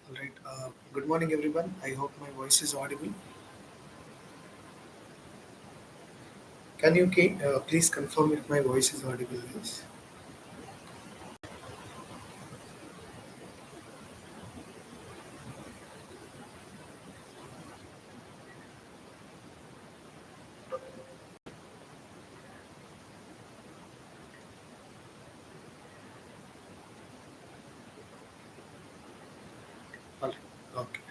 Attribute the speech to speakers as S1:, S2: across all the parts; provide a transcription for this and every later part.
S1: All right. Good morning, everyone. I hope my voice is audible. Can you please confirm if my voice is audible, guys? All right. Okay.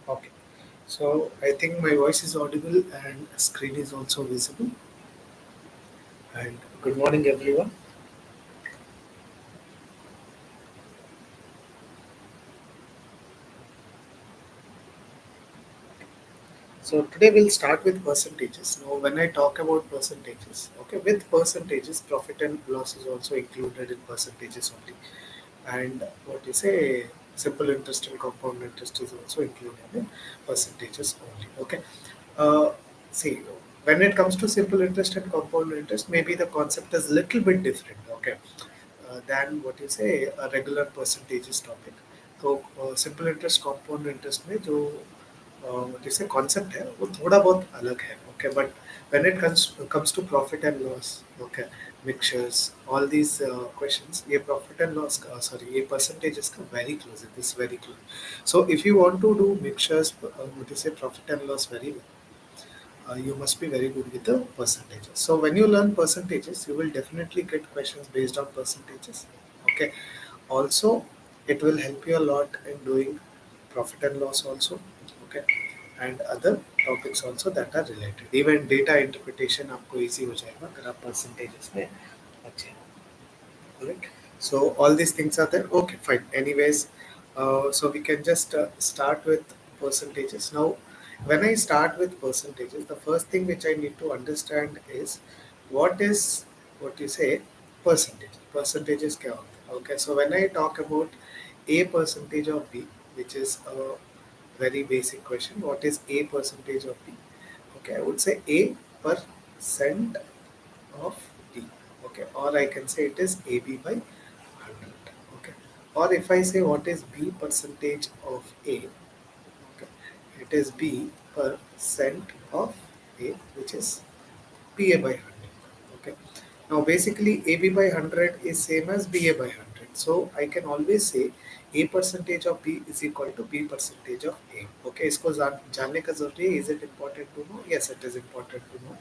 S1: Okay. So I think my voice is audible and screen is also visible. And good morning, everyone. So today we'll start with percentages. Now, when I talk about percentages, okay, with percentages, profit and loss is also included in percentages only. And what you say, simple interest and compound interest is also included in percentages only. Okay. Uh, See, when it comes to simple interest and compound interest, maybe the concept is little bit different. Okay, than what you say a regular percentages topic. तो simple interest compound interest में जो जैसे concept है वो थोड़ा बहुत अलग है okay but when it comes to profit and loss okay mixtures all these questions ये प्रॉफिट एंड लॉस सॉरी ये परसेंटेजेस का very close it is very close so if you want to do mixtures what you say profit and loss very well you must be very good with the percentages. So when you learn percentages, you will definitely get questions based on percentages. Okay. Also, it will help you a lot in doing profit and loss also. Okay. And other topics also that are related. Even data interpretation आपको easy हो जाएगा अगर आप percentages में अच्छे हैं. Alright. So all these things are there. Okay, fine. Anyways, so we can just start with percentages. Now, when I start with percentages, the first thing which I need to understand is what is what you say percentage. Percentages क्या होते हैं? Okay, so when I talk about a percentage of b, which is a very basic question, what is a percentage of b? Okay, I would say a percent of D. Okay, or I can say it is AB by 100. Okay, or if I say what is B percentage of A, okay, it is B percent of A, which is PA by 100. Okay. Now basically AB by 100 is same as BA by 100. So I can always say A percentage of B is equal to B percentage of A. Okay, इसको जानने का जरूरी है. Is it important to know? Yes, it is important to know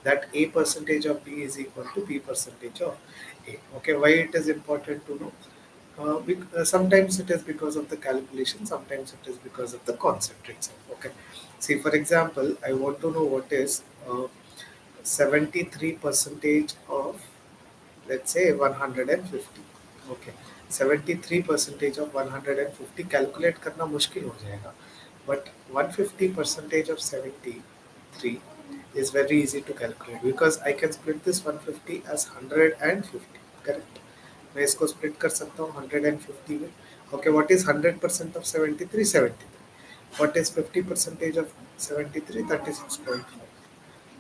S1: that A percentage of B is equal to B percentage of A. Okay, why it is important to know? Sometimes it is because of the calculation, sometimes it is because of the concept itself. Okay, see for example, I want to know what is 73 percentage of let's say 150. Okay, 73 percentage of 150 calculate करना मुश्किल हो जाएगा but 150 percentage of 73 is very easy to calculate because I can split this 150 as 150. Correct, मैं इसको split कर सकता हूँ 150 में. Okay, what is 100% of 73? 73. What is 50 percentage of 73? 36.5.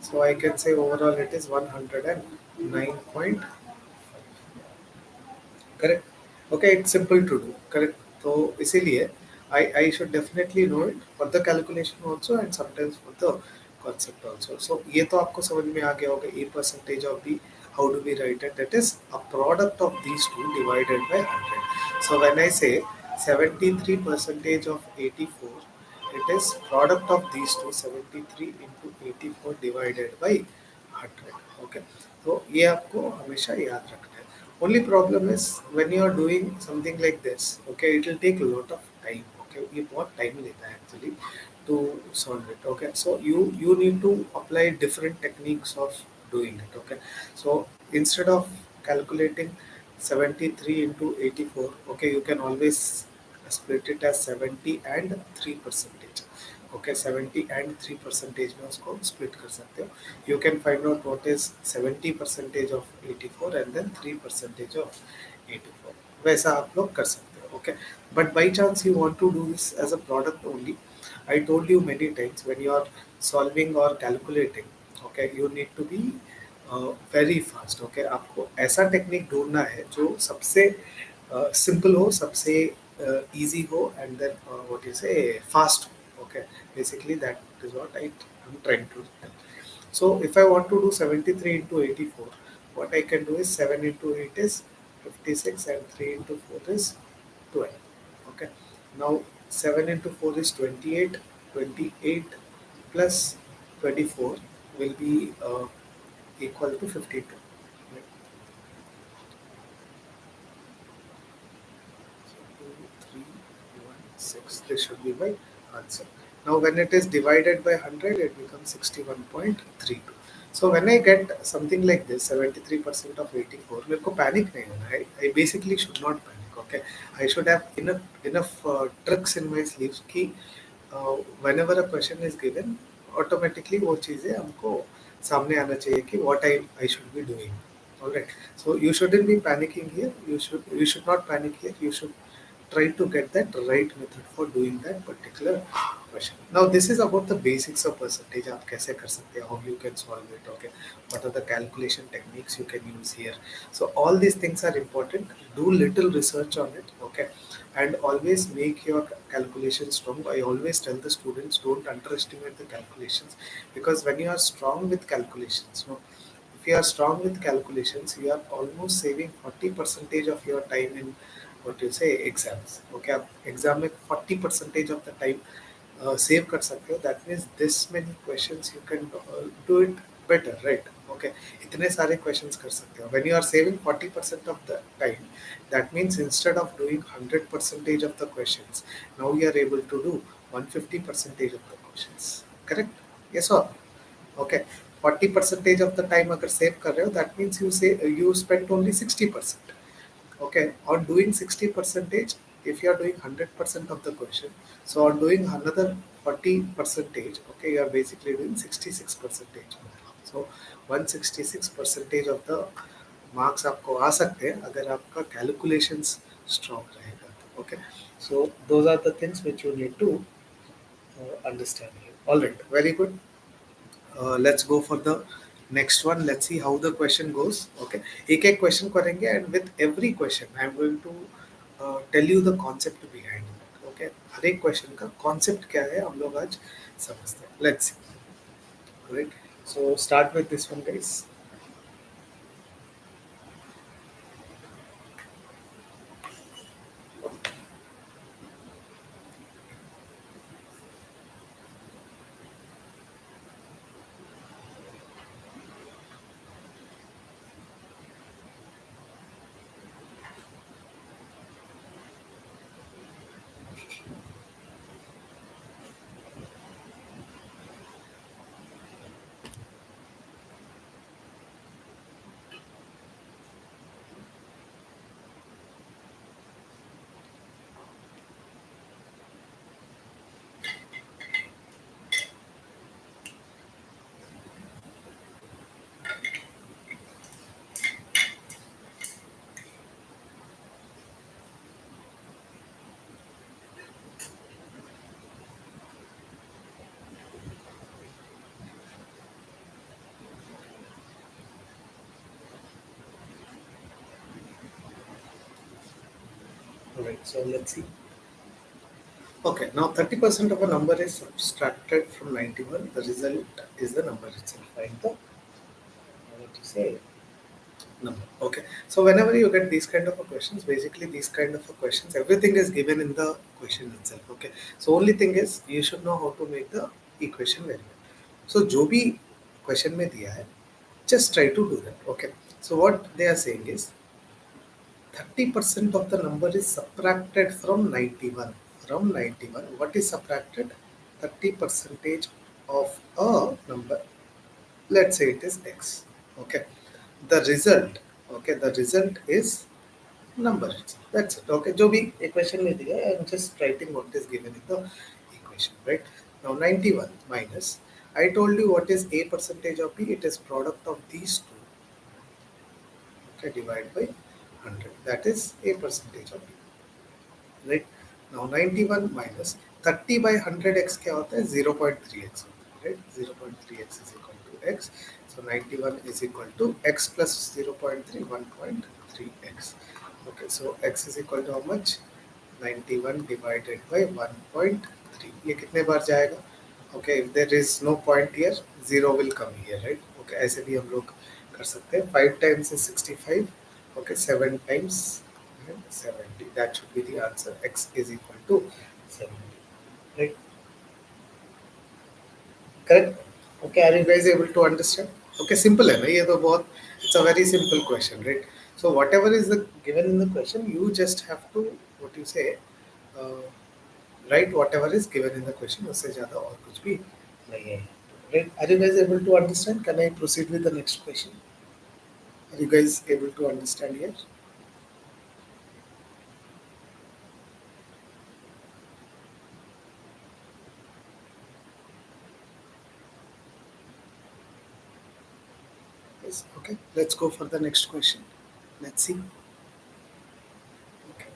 S1: So I can say overall it is 109.5. Correct okay it's simple to do correct तो इसीलिए I should definitely know it for the calculation also and sometimes for the concept also. So ये तो आपको समझ में आ गया होगा a percentage of b. How do we write it? That is a product of these two divided by 100. So when I say 73 percentage of 84, it is product of these two 73 into 84 divided by 100. Okay. तो ये आपको हमेशा याद रखना है. Only problem is when you are doing something like this, okay, it will take a lot of time. Okay, ये बहुत time लेता है actually to solve it. Okay, so you need to apply different techniques of doing it. Okay, so instead of calculating 73 into 84, okay, you can always split it as 70 and 3 percentage. Okay, 70 and 3 percentage में उसको split कर सकते हो. You can find out what is 70 percentage of 84 and then 3 percentage of 84. वैसा आप लोग कर सकते हो. Okay, but by chance you want to do this as a product only, I told you many times when you are solving or calculating, okay, you need to be very fast. Okay, आपको ऐसा technique ढूंढना है जो सबसे simple हो, सबसे easy हो, and then what you say fast हो. Okay, basically that is what I'm trying to tell. So if I want to do 73 into 84, what I can do is 7 into 8 is 56 and 3 into 4 is 12. Okay. Now 7 into 4 is 28. 28 plus 24 will be equal to 52. Right? So 2, 3, 1, 6. This should be my answer. Now when it is divided by 100, it becomes 61.32. So when I get something like this, 73% of 84, मेरे को panic नहीं होना. I basically should not panic. Okay, I should have enough tricks in my sleeves कि whenever a question is given, automatically वो चीज़ें हमको सामने आना चाहिए कि what I should be doing. All right. So you shouldn't be panicking here. You should not panic here. You should try to get that right method for doing that particular question. Now this is about the basics of percentage. आप कैसे कर सकते हैं? How you can solve it? Okay. What are the calculation techniques you can use here? So all these things are important. Do little research on it. Okay. And always make your calculations strong. I always tell the students don't underestimate the calculations, because when you are strong with calculations, no, if you are strong with calculations, you are almost saving 40 percentage of your time in what you say exams. Okay, आप exam में 40 percentage of the time save कर सकते हो. That means this many questions you can do it better, right? Okay, इतने सारे questions कर सकते हो. When you are saving 40% of the time, that means instead of doing 100% of the questions, now you are able to do 150% of the questions. Correct? Yes और okay. 40% of the time अगर save कर रहे हो, that means you spend only 60%. Okay, on doing 60 percentage, if you are doing 100% of the question, so on doing another 40 percentage, okay, you are basically doing 66 percentage. So 166 percentage of the marks आपको आ सकते हैं अगर आपका calculations strong रहेगा. Okay, so those are the things which you need to understand here. All right, very good. Let's go for the next one. Let's see how the question goes. Okay, एक एक question करेंगे, and with every question I am going to tell you the concept behind it. Okay, हर एक question का concept क्या है हम लोग आज समझते हैं. Let's see. Right. So start with this one, guys. All right. So let's see. Okay, now 30% of a number is subtracted from 91. The result is the number itself. Find the what you say number. Okay, so whenever you get these kind of a questions, basically these kind of a questions, everything is given in the question itself. Okay, so only thing is you should know how to make the equation very well. So जो भी question में दिया है, just try to do that. Okay, so what they are saying is 30% of the number is subtracted from 91. From 91, what is subtracted? 30 percentage of a number. Let's say it is x. Okay. The result. Okay. The result is number. That's it. Okay. जो भी equation में दिया है, I'm just writing what is given in the equation, right? Now 91 minus. I told you what is a percentage of b. It is product of these two. Okay. Divided by 100. That is a percentage of b. Right. Now 91 minus 30 by 100x क्या होता है? 0.3x होता है, right? 0.3x is equal to x. So 91 is equal to x plus 0.3, 1.3x. Okay, so x is equal to how much? 91 divided by 1.3. ये कितने बार जाएगा? Okay, if there is no point here, 0 will come here, right? Okay, ऐसे भी हम लोग कर सकते हैं. 5 times is 65. Okay, 7 times 70. That should be the answer. X is equal to 70. Right? Correct? Okay, are you guys able to understand? Okay, simple है ना ये तो बहुत. It's a very simple question, right? So whatever is the given in the question, you just have to what you say, uh, write whatever is given in the question. उससे ज़्यादा और कुछ भी नहीं है. Right? Are you guys able to understand? Can I proceed with the next question? Are you guys able to understand here? Yes. Okay. Let's go for the next question. Let's see. Okay.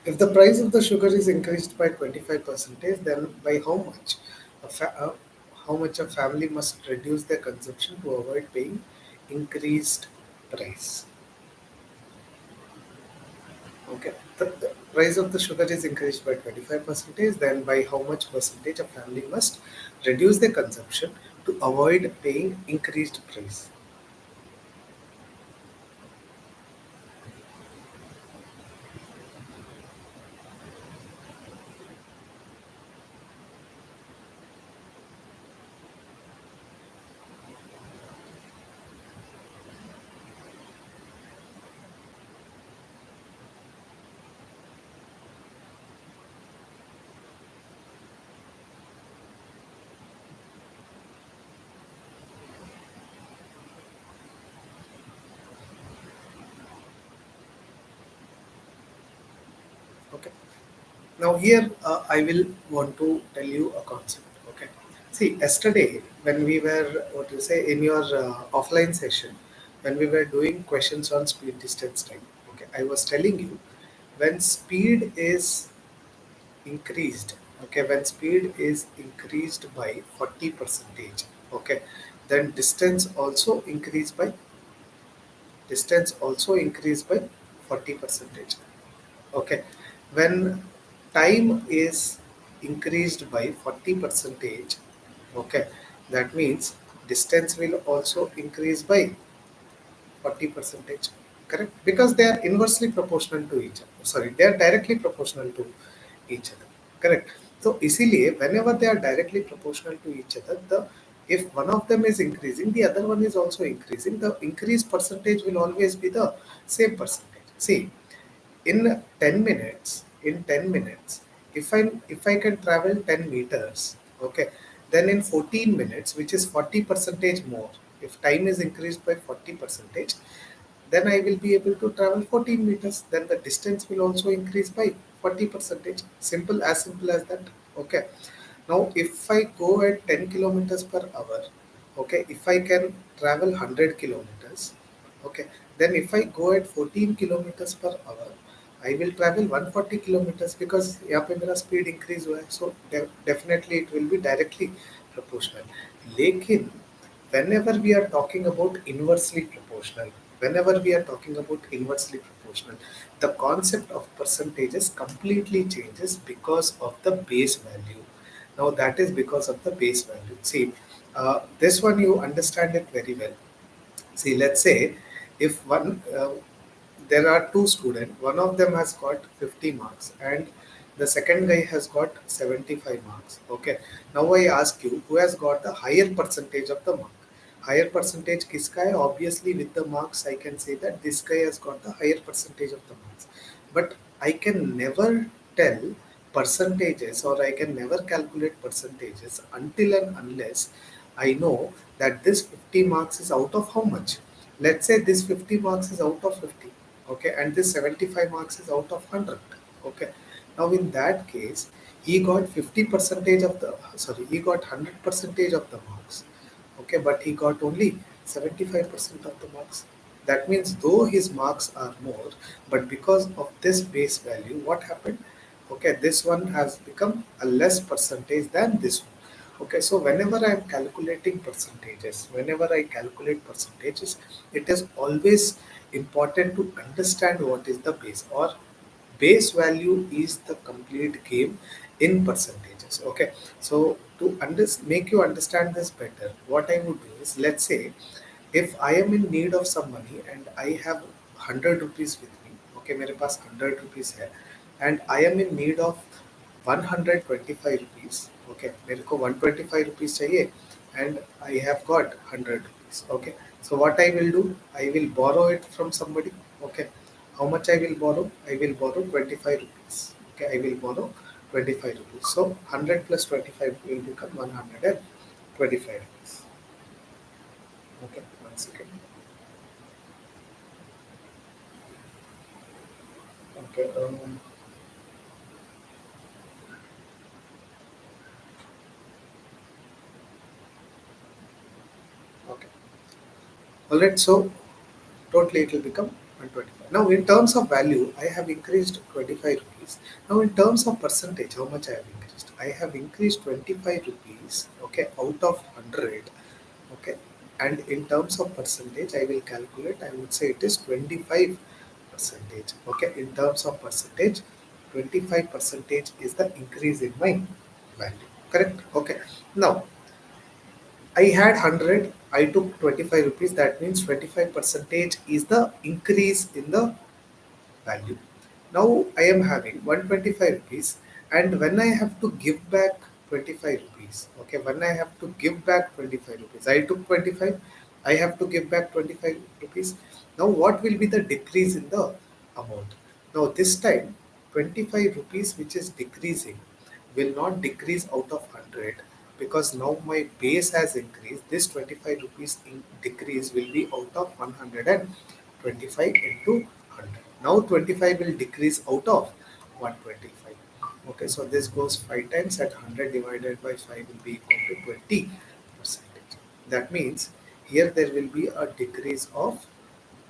S1: If the price of the sugar is increased by 25%, then by how much? How much a family must reduce their consumption to avoid paying increased price? Okay. The price of the sugar is increased by 25%, then by how much percentage a family must reduce their consumption to avoid paying increased price? Okay. Now here I will want to tell you a concept. Okay. See, yesterday when we were what you say in your offline session, when we were doing questions on speed, distance, time. Okay, I was telling you when speed is increased. Okay, when speed is increased by 40 percentage. Okay, then distance also increase by 40 percentage. Okay, when time is increased by 40 percentage, okay, that means distance will also increase by 40 percentage. Correct, because they are inversely proportional to each other. Sorry, they are directly proportional to each other. Correct. So इसीलिए whenever they are directly proportional to each other, the if one of them is increasing, the other one is also increasing. The increased percentage will always be the same percentage. See, in 10 minutes, if I can travel 10 meters, okay, then in 14 minutes, which is 40 percentage more, if time is increased by 40 percentage, then I will be able to travel 14 meters. Then the distance will also increase by 40 percentage. Simple as that. Okay. Now, if I go at 10 kilometers per hour, okay, if I can travel 100 kilometers, okay, then if I go at 14 kilometers per hour, I will travel 140 kilometers because यहाँ पे मेरा speed increase हुआ है. So definitely it will be directly proportional. लेकिन whenever we are talking about inversely proportional, whenever we are talking about inversely proportional, the concept of percentages completely changes because of the base value. Now that is because of the base value. See, this one you understand it very well. See, let's say if there are two students, one of them has got 50 marks and the second guy has got 75 marks. Okay. Now I ask you, who has got the higher percentage of the mark? higher percentage kiska hai, obviously with the marks I can say that this guy has got the higher percentage of the marks. But I can never tell percentages or I can never calculate percentages until and unless I know that this 50 marks is out of how much. Let's say this 50 marks is out of 50, okay, and this 75 marks is out of 100, okay. Now in that case, he got 50 percentage of the, sorry, he got 100 percentage of the marks, okay, but he got only 75% of the marks. That means though his marks are more, but because of this base value, what happened? Okay, this one has become a less percentage than this one. Okay, so whenever I am calculating percentages, whenever I calculate percentages, it is always important to understand what is the base, or base value is the complete game in percentages. Okay, so to make you understand this better, what I would do is, let's say if I am in need of some money and I have 100 rupees with me, okay, मेरे पास 100 rupees है, and I am in need of 125 rupees, okay, मेरे को 125 rupees चाहिए, and I have got 100 rupees, okay. So what I will do, I will borrow it from somebody, okay. How much I will borrow? I will borrow 25 rupees, okay. I will borrow 25 rupees. So 100 plus 25 will become 125 rupees. Okay, one second. Okay, okay. All right. So totally it will become 125. Now in terms of value, I have increased 25 rupees. Now in terms of percentage, how much I have increased? I have increased 25 rupees. Okay, out of 100. Okay, and in terms of percentage, I will calculate. I would say it is 25 percentage. Okay, in terms of percentage, 25 percentage is the increase in my value. Correct. Okay. Now I had 100, I took 25 rupees, that means 25 percentage is the increase in the value. Now I am having 125 rupees, and when I have to give back 25 rupees, okay, when I have to give back 25 rupees, I took 25, I have to give back 25 rupees. Now what will be the decrease in the amount? Now this time 25 rupees which is decreasing will not decrease out of 100, because now my base has increased. This 25 rupees in decrease will be out of 125 into 100. Now 25 will decrease out of 125. Okay, so this goes 5 times, at 100 divided by 5 will be equal to 20 percentage. That means here there will be a decrease of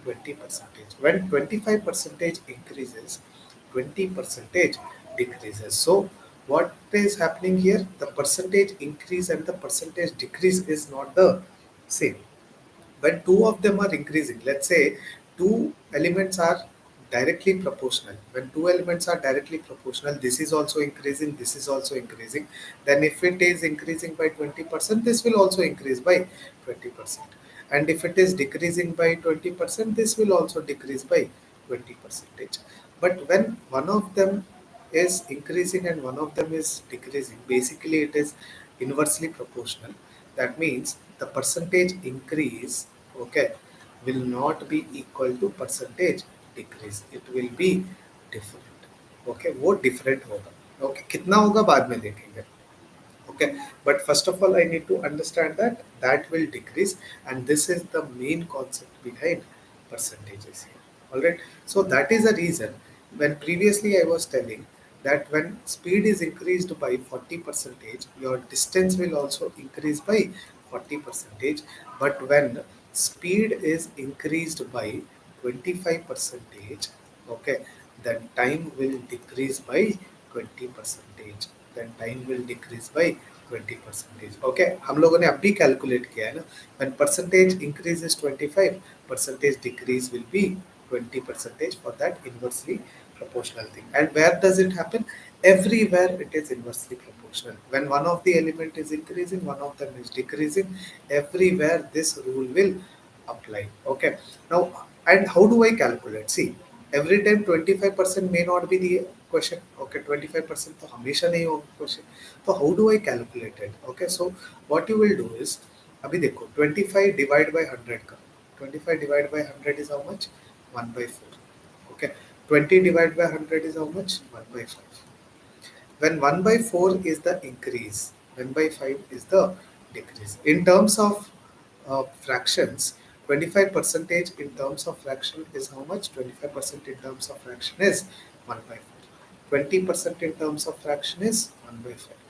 S1: 20 percentage. When 25 percentage increases, 20 percentage decreases. So what is happening here? The percentage increase and the percentage decrease is not the same. When two of them are increasing, let's say two elements are directly proportional. When two elements are directly proportional, this is also increasing, this is also increasing. Then if it is increasing by 20%, this will also increase by 20%. And if it is decreasing by 20%, this will also decrease by 20 percentage. But when one of them is increasing and one of them is decreasing, basically it is inversely proportional. That means the percentage increase, okay, will not be equal to percentage decrease. It will be different. Okay, वो different होगा. Okay, कितना होगा बाद में देखेंगे. Okay, but first of all I need to understand that that will decrease, and this is the main concept behind percentages here. All right, so that is the reason when previously I was telling that when speed is increased by 40 percentage, your distance will also increase by 40 percentage. But when speed is increased by 25 percentage, okay, then time will decrease by 20 percentage. Then time will decrease by 20 percentage. Okay, हम लोगों ने अभी calculate किया है ना. When percentage increase is 25, percentage decrease will be 20 percentage for that inversely proportional thing. And where does it happen? Everywhere it is inversely proportional. When one of the element is increasing, one of them is decreasing, everywhere this rule will apply. Okay, now, and how do I calculate? See, every time 25% may not be the question. Okay, 25% तो हमेशा नहीं होगा question. So how do I calculate it? Okay, so what you will do is, अभी देखो 25 divide by 100 का 25 divide by 100 is how much 1/4. Okay, 20 divided by 100 is how much 1/5. When 1/4 is the increase, 1/5 is the decrease. In terms of fractions, 25 percentage in terms of fraction is how much? 25% in terms of fraction is 1/4. 20% in terms of fraction is 1/5.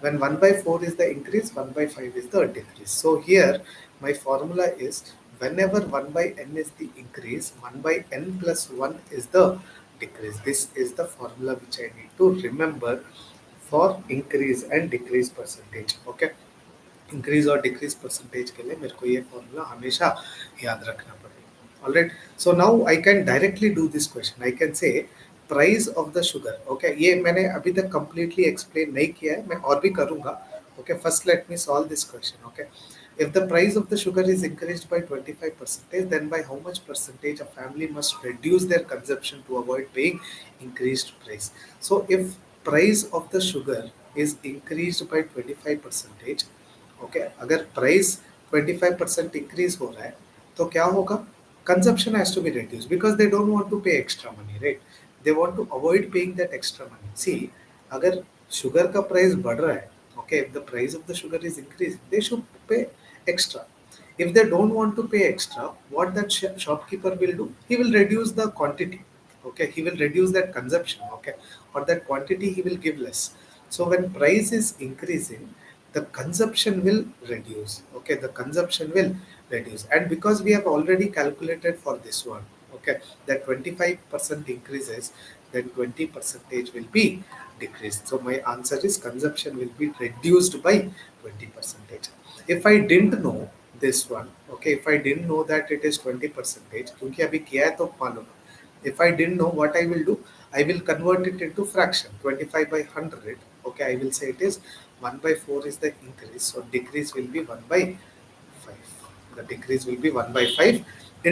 S1: When 1/4 is the increase, 1/5 is the decrease. So here my formula is whenever 1 by n is the increase, 1 by n plus 1 is the decrease. This is the formula which I need to remember for increase and decrease percentage. Okay. Increase और decrease percentage के लिए मेरे को ये formula हमेशा याद रखना पड़ेगा. Alright, so now I can directly do this question. I can say price of the sugar. Okay, ये मैंने अभी तक कंप्लीटली एक्सप्लेन नहीं किया है, मैं और भी करूंगा. Okay, first let me solve this question. Okay, if the price of the sugar is increased by 25%, then by how much percentage a family must reduce their consumption to avoid paying increased price? So if price of the sugar is increased by 25%, okay, अगर price 25% increase हो रहा है तो क्या होगा? Consumption has to be reduce because they don't want to pay extra money, right? They want to avoid paying that extra money. See, अगर sugar का price बढ़ रहा है, okay, if the price of the sugar is increase, they should pay extra. If they don't want to pay extra, what that shopkeeper will do? He will reduce the quantity. Okay, he will reduce that consumption. Okay, or that quantity he will give less. So when price is increasing, the consumption will reduce. Okay, the consumption will reduce, and because we have already calculated for this one, okay, that 25% increases, then 20 percentage will be decreased. So my answer is consumption will be reduced by 20 percentage. If I didn't know this one, okay, if I didn't know that it is 20 percentage, क्योंकि अभी किया है तो मालूम है. If I didn't know, what I will do, I will convert it into fraction. 25 by 100, okay, I will say it is 1/4 is the increase, so decrease will be 1/5. The decrease will be 1/5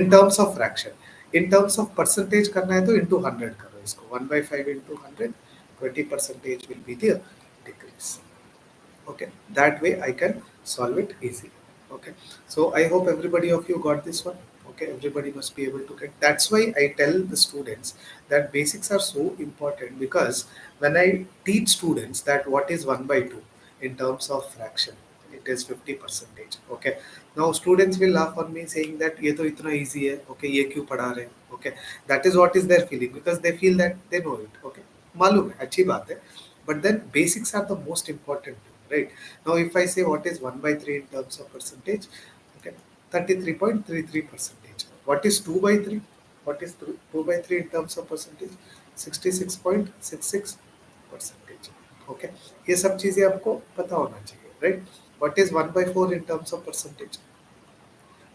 S1: in terms of fraction. In terms of percentage करना है तो into 100 करो इसको. 1/5 into 100, 20 percentage will be the decrease. Okay, that way I can solve it easily. Okay, so I hope everybody of you got this one. Okay, everybody must be able to get. That's why I tell the students that basics are so important, because when I teach students that what is 1 by 2 in terms of fraction, it is 50 percentage. Okay, now students will laugh on me saying that ये तो इतना easy है. Okay, ये क्यों पढ़ा रहे हैं? Okay, that is what is their feeling, because they feel that they know it. Okay, मालूम है, अच्छी बात है, but then basics are the most important thing, right? Now if I say what is 1 by 3 in terms of percentage, okay, 33.33 percentage. What is 2 by 3? What is 2 by 3 in terms of percentage? 66.66 percentage. Okay, ये सब चीजें आपको पता होना चाहिए, right? What is 1 by 4 in terms of percentage?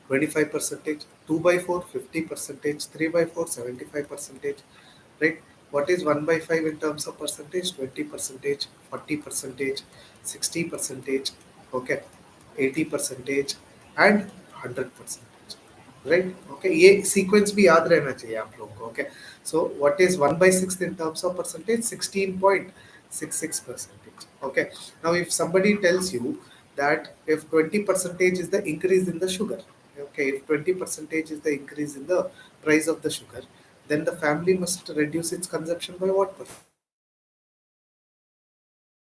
S1: 25 percentage. 2 by 4 50 percentage. 3 by 4 75 percentage, right? What is 1 by 5 in terms of percentage? 20 percentage, 40 percentage, 60 percentage, okay, 80 percentage and 100 percentage, right? Okay, ये sequence भी याद रहना चाहिए आप लोगों को. Okay, so what is 1 by 6 in terms of percentage? 16.66 percentage. Okay, now if somebody tells you that if 20 percentage is the increase in the sugar, okay, if 20 percentage is the increase in the price of the sugar, then the family must reduce its consumption by what percentage?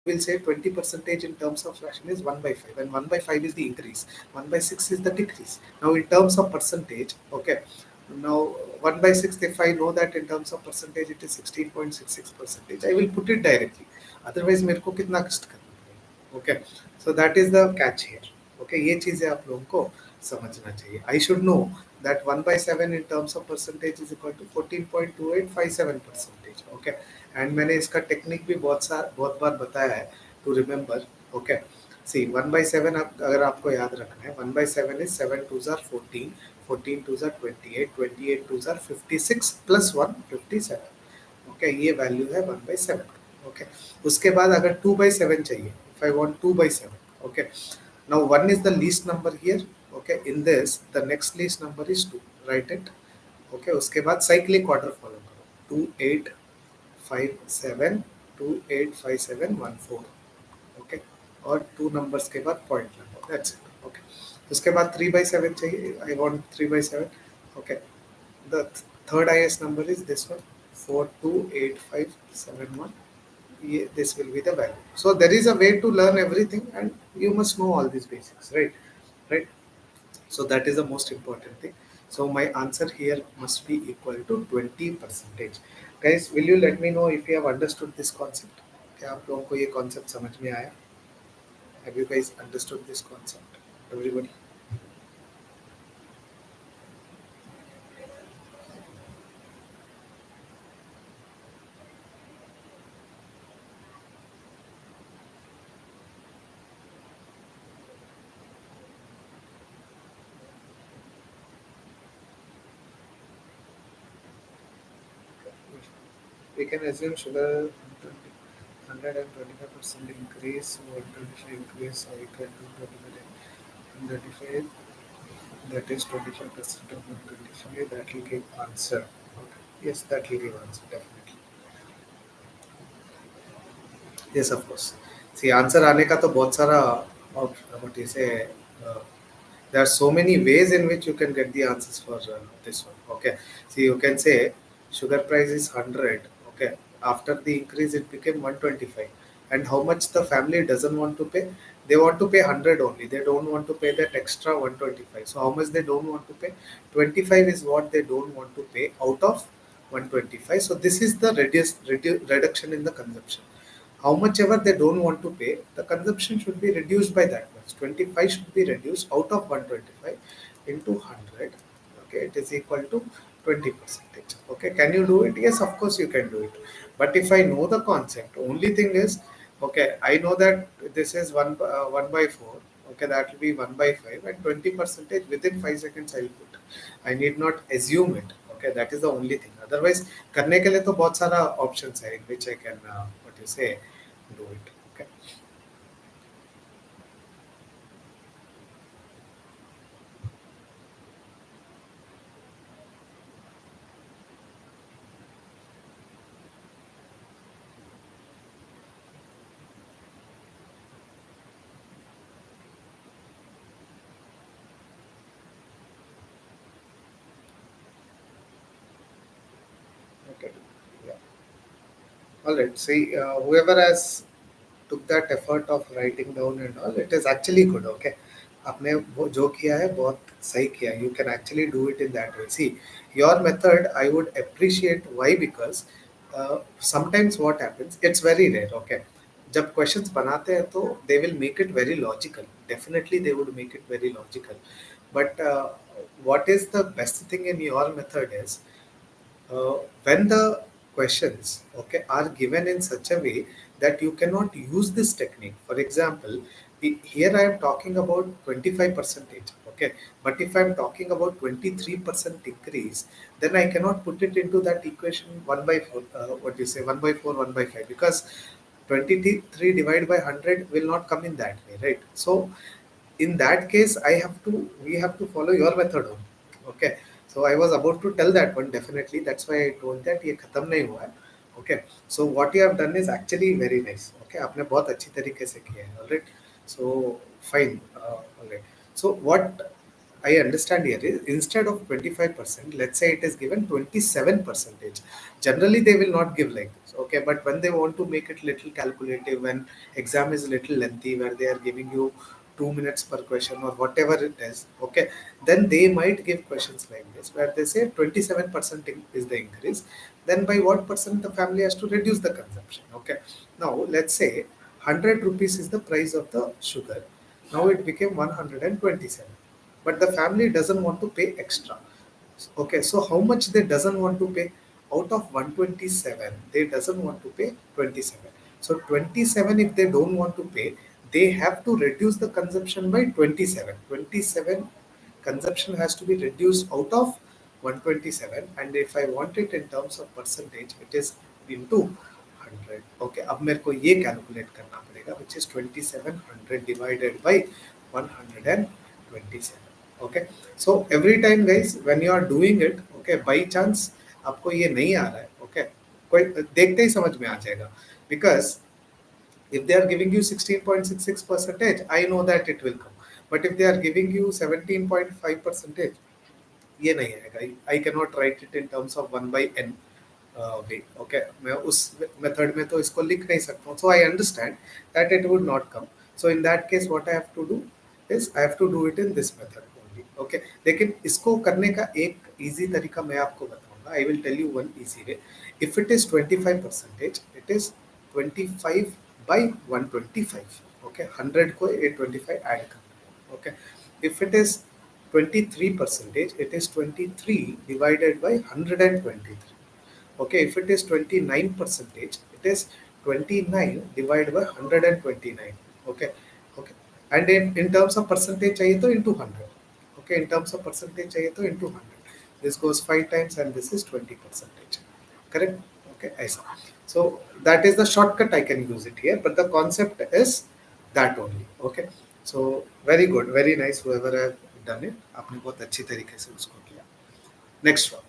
S1: We'll say 20 percentage in terms of fraction is 1 by 5, and 1 by 5 is the increase, 1 by 6 is the decrease. Now in terms of percentage, okay, now 1 by 6, if I know that in terms of percentage it is 16.66 percentage, I will put it directly. Otherwise मेरे को कितना कष्ट करना पड़ेगा. Okay, so that is the catch here. Okay, ये चीजें आप लोगों को समझना चाहिए. I should know that 1 by 7 in terms of percentage is equal to 14.2857 percentage. Okay, and मैंने इसका टेक्निक भी बहुत बार बताया है to remember. Okay, see 1 by 7 अगर आपको याद रखना है, 1 by 7 is 7 2s are 14, 14 2s are 28, 28 2s are 56 plus 1 57. Okay, ये वैल्यू है 1 by 7. ओके, उसके बाद अगर 2 by 7 चाहिए, if I want 2 by 7, okay, now 1 is the least number here. Okay, in this the next least number is 2, right it. Okay, उसके बाद cyclic order follow करो. 2 8 5 7 2 8 5 7 1 4. Okay, और 2 नंबर्स के बाद पॉइंट लगाओ. That's it. ओके, उसके बाद 3/7 चाहिए, I want 3/7. Okay, the third highest number is this one, 428571. Yeah, this will be the value. So there is a way to learn everything, and you must know all these basics, right? Right. So that is the most important thing. So my answer here must be equal to 20 percentage. Guys, will you let me know if you have understood this concept? क्या आप लोगों को ये concept समझ में आया? Have you guys understood this concept? Everybody? We can assume sugar 125% increase, 125 increase, or equal to 125. That is 25% of 125. That will give answer. Okay. Yes, that will give answer definitely. Yes, of course. See, answer आने का तो बहुत सारा what you say. Uh, there are so many ways in which you can get the answers for this one. Okay. See, you can say sugar price is 100. Okay. After the increase, it became 125. And how much the family doesn't want to pay? They want to pay 100 only. They don't want to pay that extra 125. So how much they don't want to pay? 25 is what they don't want to pay out of 125. So this is the reduction in the consumption. How much ever they don't want to pay, the consumption should be reduced by that much. 25 should be reduced out of 125 into 100. Okay, it is equal to 20 percentage. Okay, can you do it? Yes, of course you can do it. But if I know the concept, only thing is, okay, I know that this is 1/4. Okay, that will be 1/5, and 20 percentage within 5 seconds I'll put. I need not assume it. Okay, that is the only thing. Otherwise, करने के लिए तो बहुत सारा options है in which I can what you say do it. Okay. Okay. Yeah. All right. See, whoever has took that effort of writing down and all, it is actually good. Okay. आपने वो जो किया है बहुत सही किया. You can actually do it in that way. See, your method I would appreciate. Why? Because sometimes what happens, it's very rare. Okay. जब questions बनाते हैं तो they will make it very logical. Definitely they would make it very logical. But what is the best thing in your method is when the questions are given in such a way that you cannot use this technique. For example, here I am talking about 25 percentage. Okay, but if I am talking about 23% increase, then I cannot put it into that equation 1/4. What do you say, 1/4, 1/5, because 23 divided by 100 will not come in that way, right? So in that case we have to follow your method only. Okay, so I was about to tell that one. Definitely, that's why I told that ये खत्म नहीं हुआ है. Okay, so what you have done is actually very nice. Okay, आपने बहुत अच्छी तरीके से किया है. Alright, so fine. Alright, so what I understand here is instead of 25%, let's say it is given 27 percentage. Generally, they will not give like this. Okay, but when they want to make it little calculative, when exam is little lengthy, where they are giving you 2 minutes per question or whatever it is, okay, then they might give questions like this, where they say 27% is the increase. Then by what percent the family has to reduce the consumption? Okay, now let's say 100 rupees is the price of the sugar. Now it became 127, but the family doesn't want to pay extra. Okay, so how much they doesn't want to pay out of 127? They doesn't want to pay 27. So 27, if they don't want to pay, they have to reduce the consumption by 27. 27 consumption has to be reduced out of 127, and if I want it in terms of percentage, it is into 100. Okay, अब मेरे को ये calculate करना पड़ेगा, which is 2700 divided by 127. Okay, so every time guys when you are doing it, okay, by chance आपको ये नहीं आ रहा है, okay, कोई देखते ही समझ में आ जाएगा. Because if they are giving you 16.66 percentage, I know that it will come. But if they are giving you 17.5 percentage, ये नहीं आएगा. I cannot write it in terms of 1 by n way. Okay, मैं उस method में तो इसको लिख नहीं सकता हूँ. So I understand that it would not come. So in that case what I have to do is I have to do it in this method only. Okay, लेकिन इसको करने का एक इजी तरीका मैं आपको बताऊंगा. I will tell you one easy way. If it is 25 percentage, it is 25 by 125. Okay, 100 को 825 ऐड करना. Okay, if it is 23 percentage, it is 23 divided by 123. Okay, if it is 29 percentage, it is 29 divided by 129. Okay, okay, and in terms of percentage चाहिए तो into 100. Okay, in terms of percentage चाहिए तो into 100. This goes 5 times and this is 20 percentage. Correct? Okay, ऐसा. So that is the shortcut I can use it here, but the concept is that only. Okay, so very good, very nice. Whoever have done it, आपने बहुत अच्छी तरीके से उसको किया. Next one.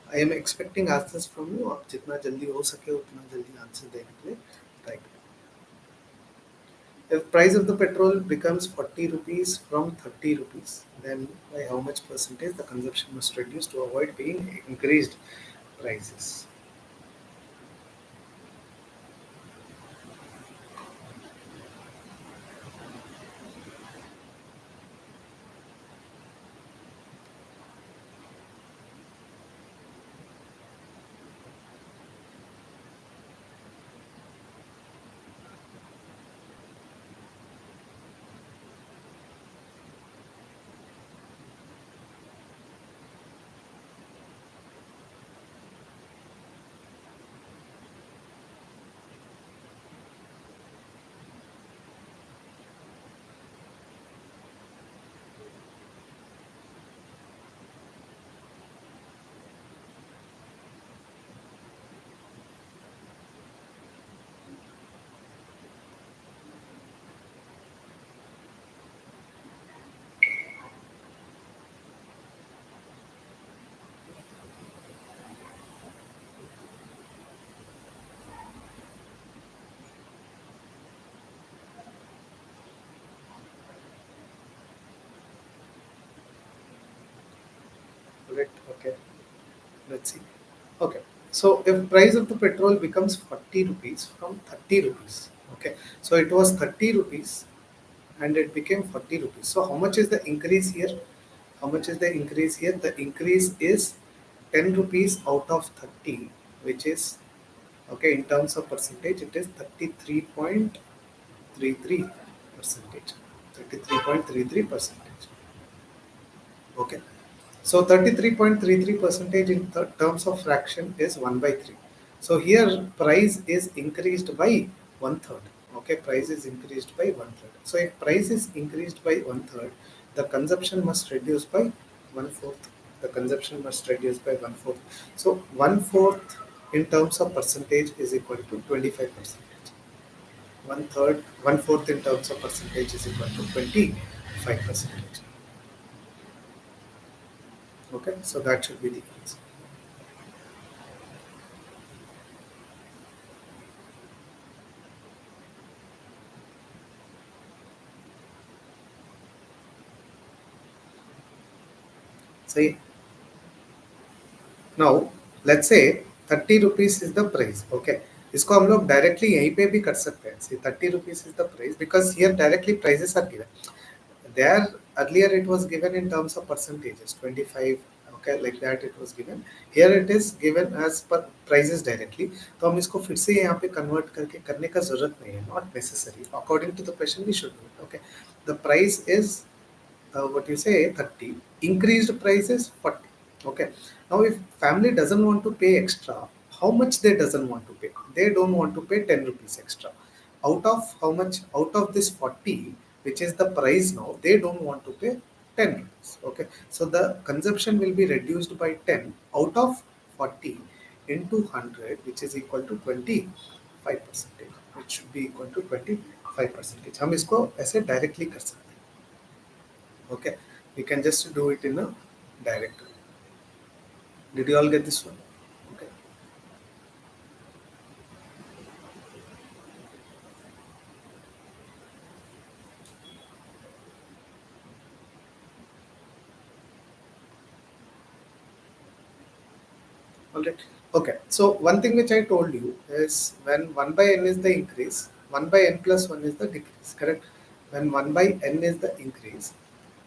S1: I am expecting answers from you. आप जितना जल्दी हो सके उतना जल्दी आंसर देने के लिए ट्राई करें. If price of the petrol becomes 40 rupees from 30 rupees, then by how much percentage the consumption must reduce to avoid paying increased prices? Correct. Okay. Let's see. Okay. So if price of the petrol becomes 40 rupees from 30 rupees, okay. So it was 30 rupees and it became 40 rupees. So how much is the increase here? How much is the increase here? The increase is 10 rupees out of 30, which is, okay, in terms of percentage, it is 33.33 percentage. 33.33 percentage. Okay. So 33.33 percentage in terms of fraction is 1 by 3. So here price is increased by one third. Okay, price is increased by one third. So if price is increased by one third, the consumption must reduce by one fourth. The consumption must reduce by one fourth. So one fourth in terms of percentage is equal to 25 percentage. One third, one fourth in terms of percentage is equal to 25 percentage. Okay, so that should be the answer. सही. Now let's say 30 rupees is the price. Okay, इसको हम लोग directly यहीं पे भी कर सकते हैं. See 30 rupees is the price because here directly prices are given. There earlier it was given in terms of percentages 25. Okay, like that it was given. Here it is given as per prices directly. तो हम इसको फिर से यहाँ पे convert करके करने का जरूरत नहीं है, not necessary. According to the question we should do it. Okay, the price is what you say 30, increased price is 40. Okay, now if family doesn't want to pay extra, how much they doesn't want to pay? They don't want to pay 10 rupees extra. Out of how much? Out of this 40, which is the price now, they don't want to pay 10 rupees. Okay, so the consumption will be reduced by 10 out of 40 into 100, which is equal to 25 percentage, which should be equal to 25 percentage. हम इसको ऐसे directly कर सकते हैं. Okay, we can just do it in a direct way. Did you all get this one? Okay. All right. Okay. So one thing which I told you is when 1 by n is the increase, 1 by n plus 1 is the decrease. Correct? When 1 by n is the increase,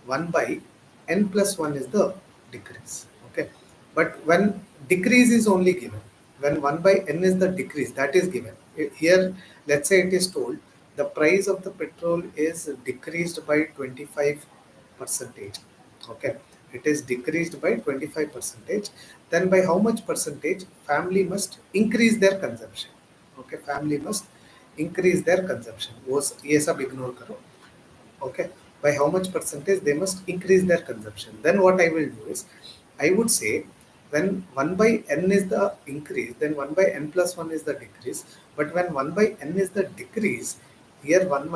S1: 1 by n plus 1 is the decrease. Okay. But when decrease is only given, when 1 by n is the decrease, that is given. Here, let's say it is told the price of the petrol is decreased by 25 percentage. Okay, it is decreased by 25 percentage. Then by how much percentage family must increase their consumption? Okay, family must increase their consumption. वो ये सब ignore करो. Okay, by how much percentage they must increase their consumption? Then what I will do is I would say when 1 by n is the increase, then 1 by n plus 1 is the decrease. But when 1 by n is the decrease, here 1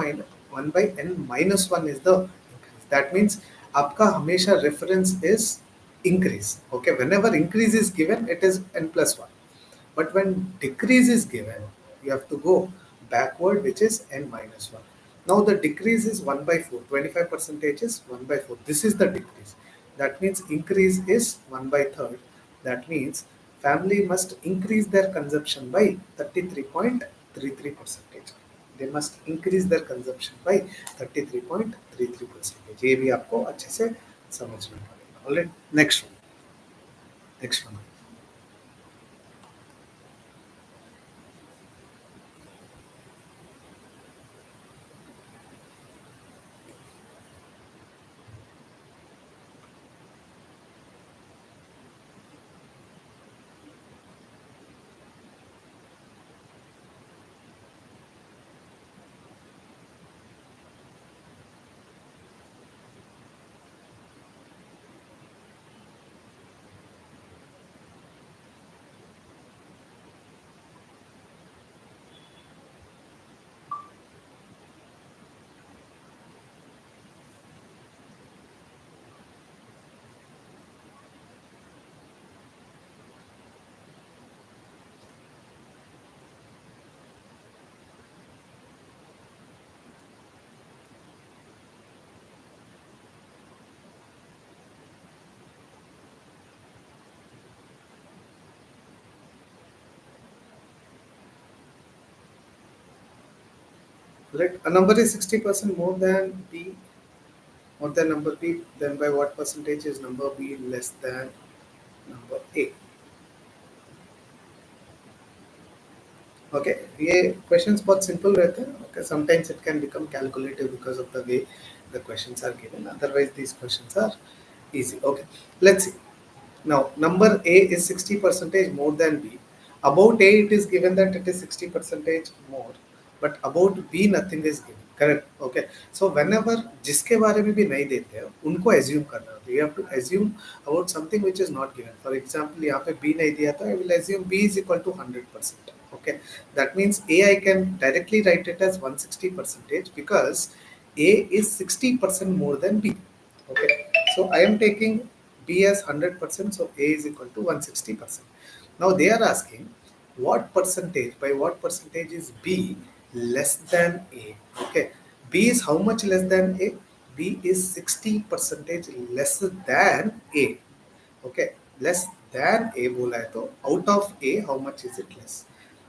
S1: by n minus 1 is the increase. That means आपका हमेशा reference is increase. Okay, whenever increase is given, it is n plus 1. But when decrease is given, you have to go backward, which is n minus 1. Now the decrease is 1 by 4. 25 percentage is 1 by 4. This is the decrease. That means increase is 1 by third. That means family must increase their consumption by 33.33 percentage. They must increase their consumption by 33.33 percentage. ये भी आपको अच्छे से समझना पड़ेगा. Alright, next one. Next one. Let a number is 60% more than number B, then by what percentage is number B less than number A? Okay, ये questions बहुत simple रहते हैं. Okay, sometimes it can become calculative because of the way the questions are given. Otherwise, these questions are easy. Okay, let's see. Now, number A is 60 percentage more than B. About A, it is given that it is 60 percentage more, but about B, nothing is given. Correct? Okay. So, whenever जिसके बारे में भी नहीं देते हैं, उनको assume करना होता है. You have to assume about something which is not given. For example, यहाँ पे B नहीं दिया था, I will assume B is equal to 100%. Okay. That means A I can directly write it as 160 percentage because A is 60% more than B. Okay. So, I am taking B as 100%, so A is equal to 160%. Now they are asking what percentage, by what percentage is B less than A? Okay, B is how much less than A? B is 60 percentage less than A. Okay, less than A बोला है तो out of A how much is it less?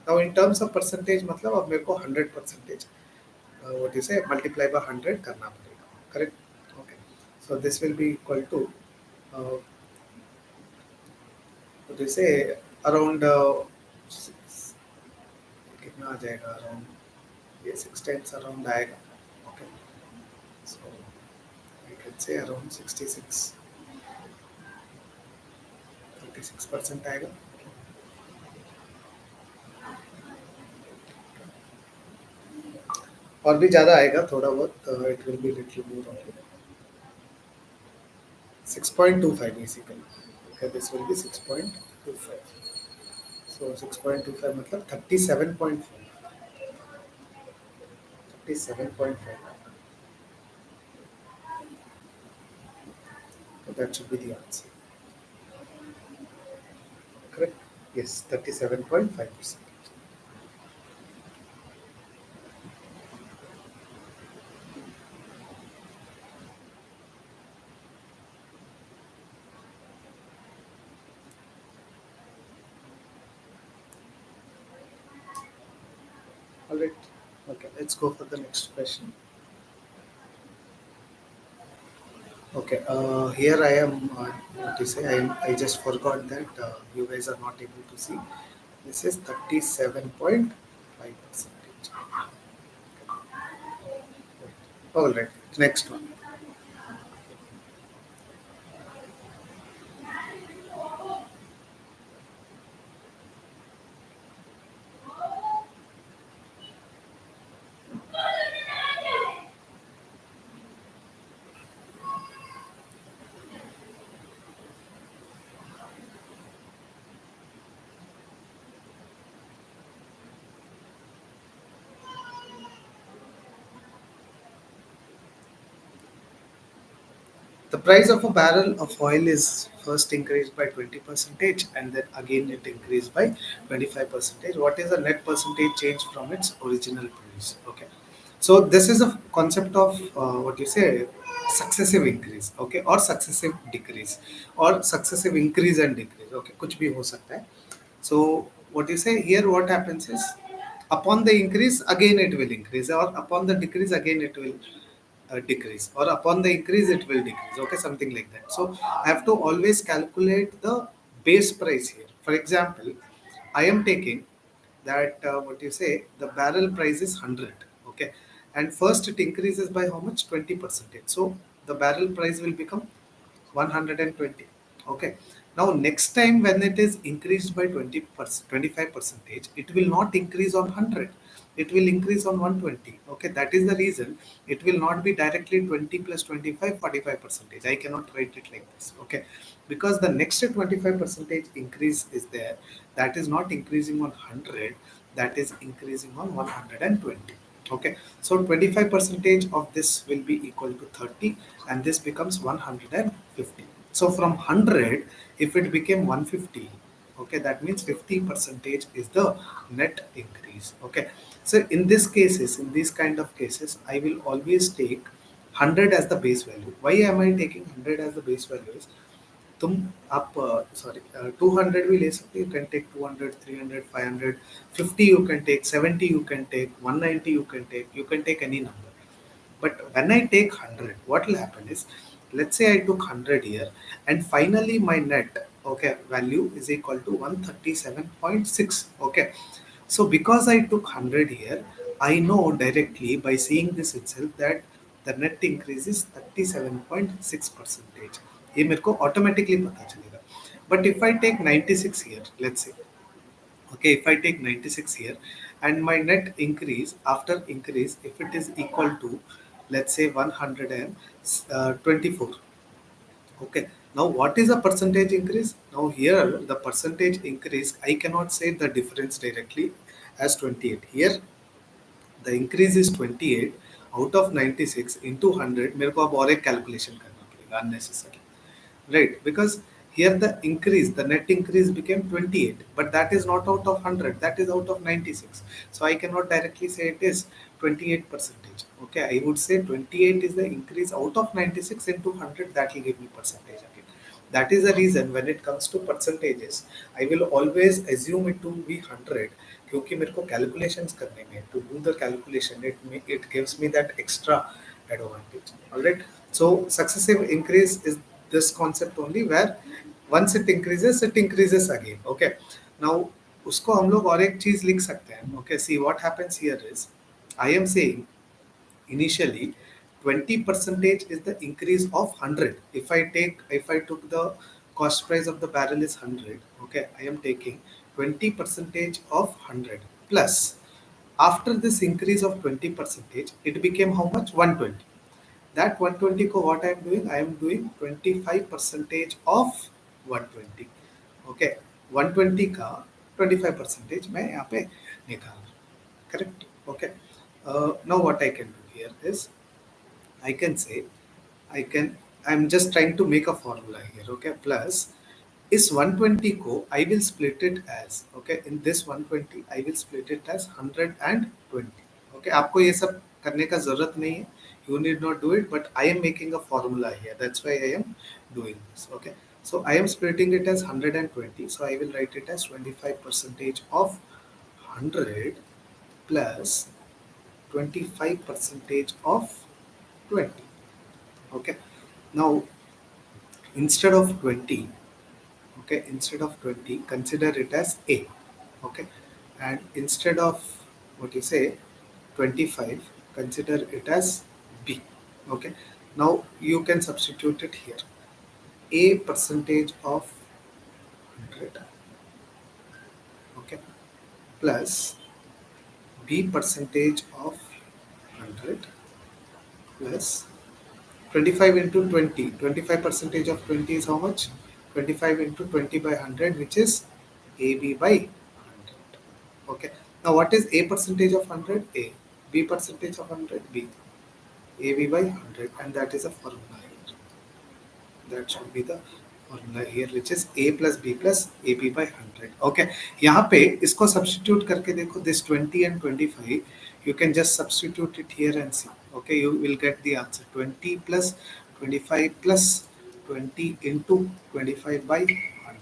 S1: Now in terms of percentage मतलब अब मेरे को 100 percentage what you say multiply by 100 करना पड़ेगा. Correct? Okay, so this will be equal to uh, तो जैसे अराउंड कितना आ जाएगा अराउंड ये 6 टाइम्स अराउंड आएगा. Okay, so I can say around 36% आएगा. और भी ज़्यादा आएगा थोड़ा बहुत. It will be little more only. 6.25 basically. Okay, this will be 6.25. So 6.25 मतलब 37.5. 37.5. So that should be the answer. Correct? Yes, 37.5%. All right. Okay, let's go for the next question. Okay, here I am. What to say? I just forgot that you guys are not able to see. This is 37.5%. All right, next one. The price of a barrel of oil is first increased by 20 percentage and then again it increased by 25 percentage. What is the net percentage change from its original price? Okay. So this is a concept of what you say successive increase, okay, or successive decrease, or successive increase and decrease. Okay, कुछ भी हो सकता है. So what you say here, what happens is upon the increase again it will increase, or upon the decrease again it will decrease, or upon the increase it will decrease. Okay, something like that. So I have to always calculate the base price here. For example, I am taking that what you say the barrel price is 100. Okay, and first it increases by how much? 20 percentage. So the barrel price will become 120. Okay, now next time when it is increased by 20%, 25 percentage, it will not increase on 100, it will increase on 120. Okay, that is the reason it will not be directly 20 plus 25 45 percentage. I cannot write it like this. Okay, because the next 25 percentage increase is there, that is not increasing on 100, that is increasing on 120. Okay, so 25 percentage of this will be equal to 30 and this becomes 150. So from 100, if it became 150, okay, that means 50 percentage is the net increase. Okay, so in this cases, in these kind of cases, I will always take 100 as the base value. Why am I taking 100 as the base value? Is तुम आप sorry 200 भी ले सकते. You can take 200, 300, 500, 50 you can take, 70 you can take, 190 you can take any number. But when I take 100, what will happen is, let's say I took 100 here, and finally my net, okay, value is equal to 137.6. Okay, so because I took 100 here, I know directly by seeing this itself that the net increase is 37.6 percentage. ये मेरे को automatically पता चलेगा. But if I take 96 here, let's say, okay, if I take 96 here and my net increase after increase, if it is equal to, let's say, 124. Okay, now what is the percentage increase? Now here the percentage increase, I cannot say the difference directly as 28. Here the increase is 28 out of 96 into 100. मेरे को अब और एक calculation करना पड़ेगा unnecessary. Right, because here the increase, the net increase became 28, but that is not out of 100, that is out of 96. So I cannot directly say it is 28 percentage. Okay, I would say 28 is the increase out of 96 into 100, that will give me percentage again. That is the reason when it comes to percentages, I will always assume it to be 100, क्योंकि मेरे को calculations करने में, to do the calculation, it gives me that extra advantage. All right, so successive increase is this concept only where once it increases again. Okay, now उसको हम लोग और एक चीज लिख सकते हैं. Okay, see what happens here is I am saying initially 20 percentage is the increase of 100. If I took the cost price of the barrel is 100, okay, I am taking 20 percentage of 100 plus after this increase of 20 percentage it became how much? 120. That 120 को what I am doing? I am doing 25 percentage of 120. Okay, 120 का 25 percentage मैं यहाँ पे निकाल रहा हूँ. Correct? Okay. Now what I can do here is I can say I can I'm just trying to make a formula here. Okay, plus इस 120 को I will split it as, okay, in this 120 I will split it as 120. Okay, आपको ये सब करने का जरूरत नहीं है. You need not do it, but I am making a formula here. That's why I am doing this. Okay, so I am splitting it as 120. So I will write it as 25 percentage of 100 plus 25 percentage of 20. Okay, now instead of 20, okay, instead of 20 consider it as A. Okay, and instead of what you say 25 consider it as B. Okay, now you can substitute it here. A percentage of 100, okay, plus B percentage of 100 plus 25 into 20. 25 percentage of 20 is how much? 25 into 20 by 100, which is AB by 100. Okay. Now what is A percentage of 100? A. B percentage of 100? B. AB by 100, and that is a formula here. That should be the formula here, which is A plus B plus AB by 100. Okay. यहाँ पे इसको substitute करके देखो, this 20 and 25 you can just substitute it here and see. Okay, you will get the answer. 20 plus 25 plus 20 into 25 by 100.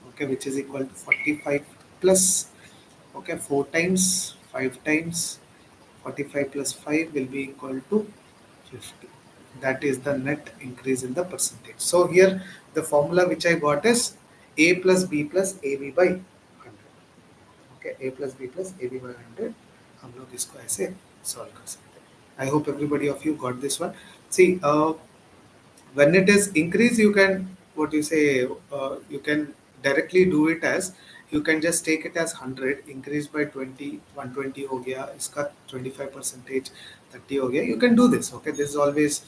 S1: Okay, which is equal to 45 plus, okay, 4 times 5 times 45 plus 5 will be equal to 50. That is the net increase in the percentage. So here the formula which I got is A plus B plus AB by 100. Okay, A plus B plus AB by 100. हम लोग इसको ऐसे solve कर सकते हैं. I hope everybody of you got this one. See, when it is increase you can, what you say, you can directly do it as, you can just take it as 100 increase by 20, 120 हो गया, इसका 25 percentage 30 हो गया. You can do this. Okay, this is always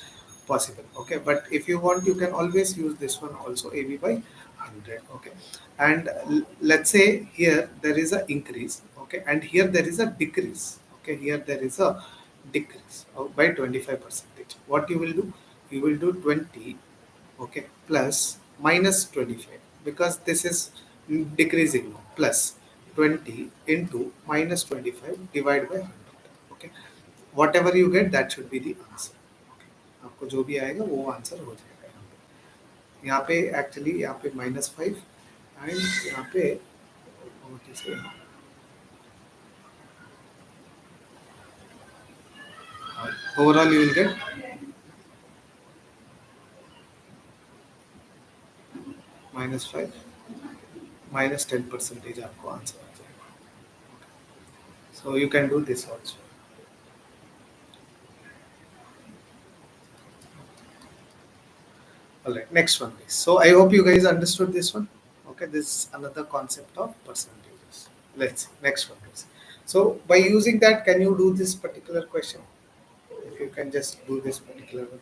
S1: possible. Okay, but if you want you can always use this one also, AB by 100. Okay, and let's say here there is a increase. Okay, and here there is a decrease. Okay, here there is a decrease by 25 percentage. What you will do? You will do 20, okay, plus minus 25, because this is decreasing now, plus 20 into minus 25 divided by 100. Okay, whatever you get that should be the answer. Okay, आपको जो भी आएगा वो answer हो जाएगा. यहाँ पे actually यहाँ पे -5 एंड यहाँ पे what is it? Overall you will get -5 -10 percentage आपको आंसर आ जाएगा. So you can do this also. All right, next one please. So I hope you guys understood this one. Okay, this is another concept of percentages. Let's see. Next one please. So by using that, can you do this particular question? If you can just do this particular one.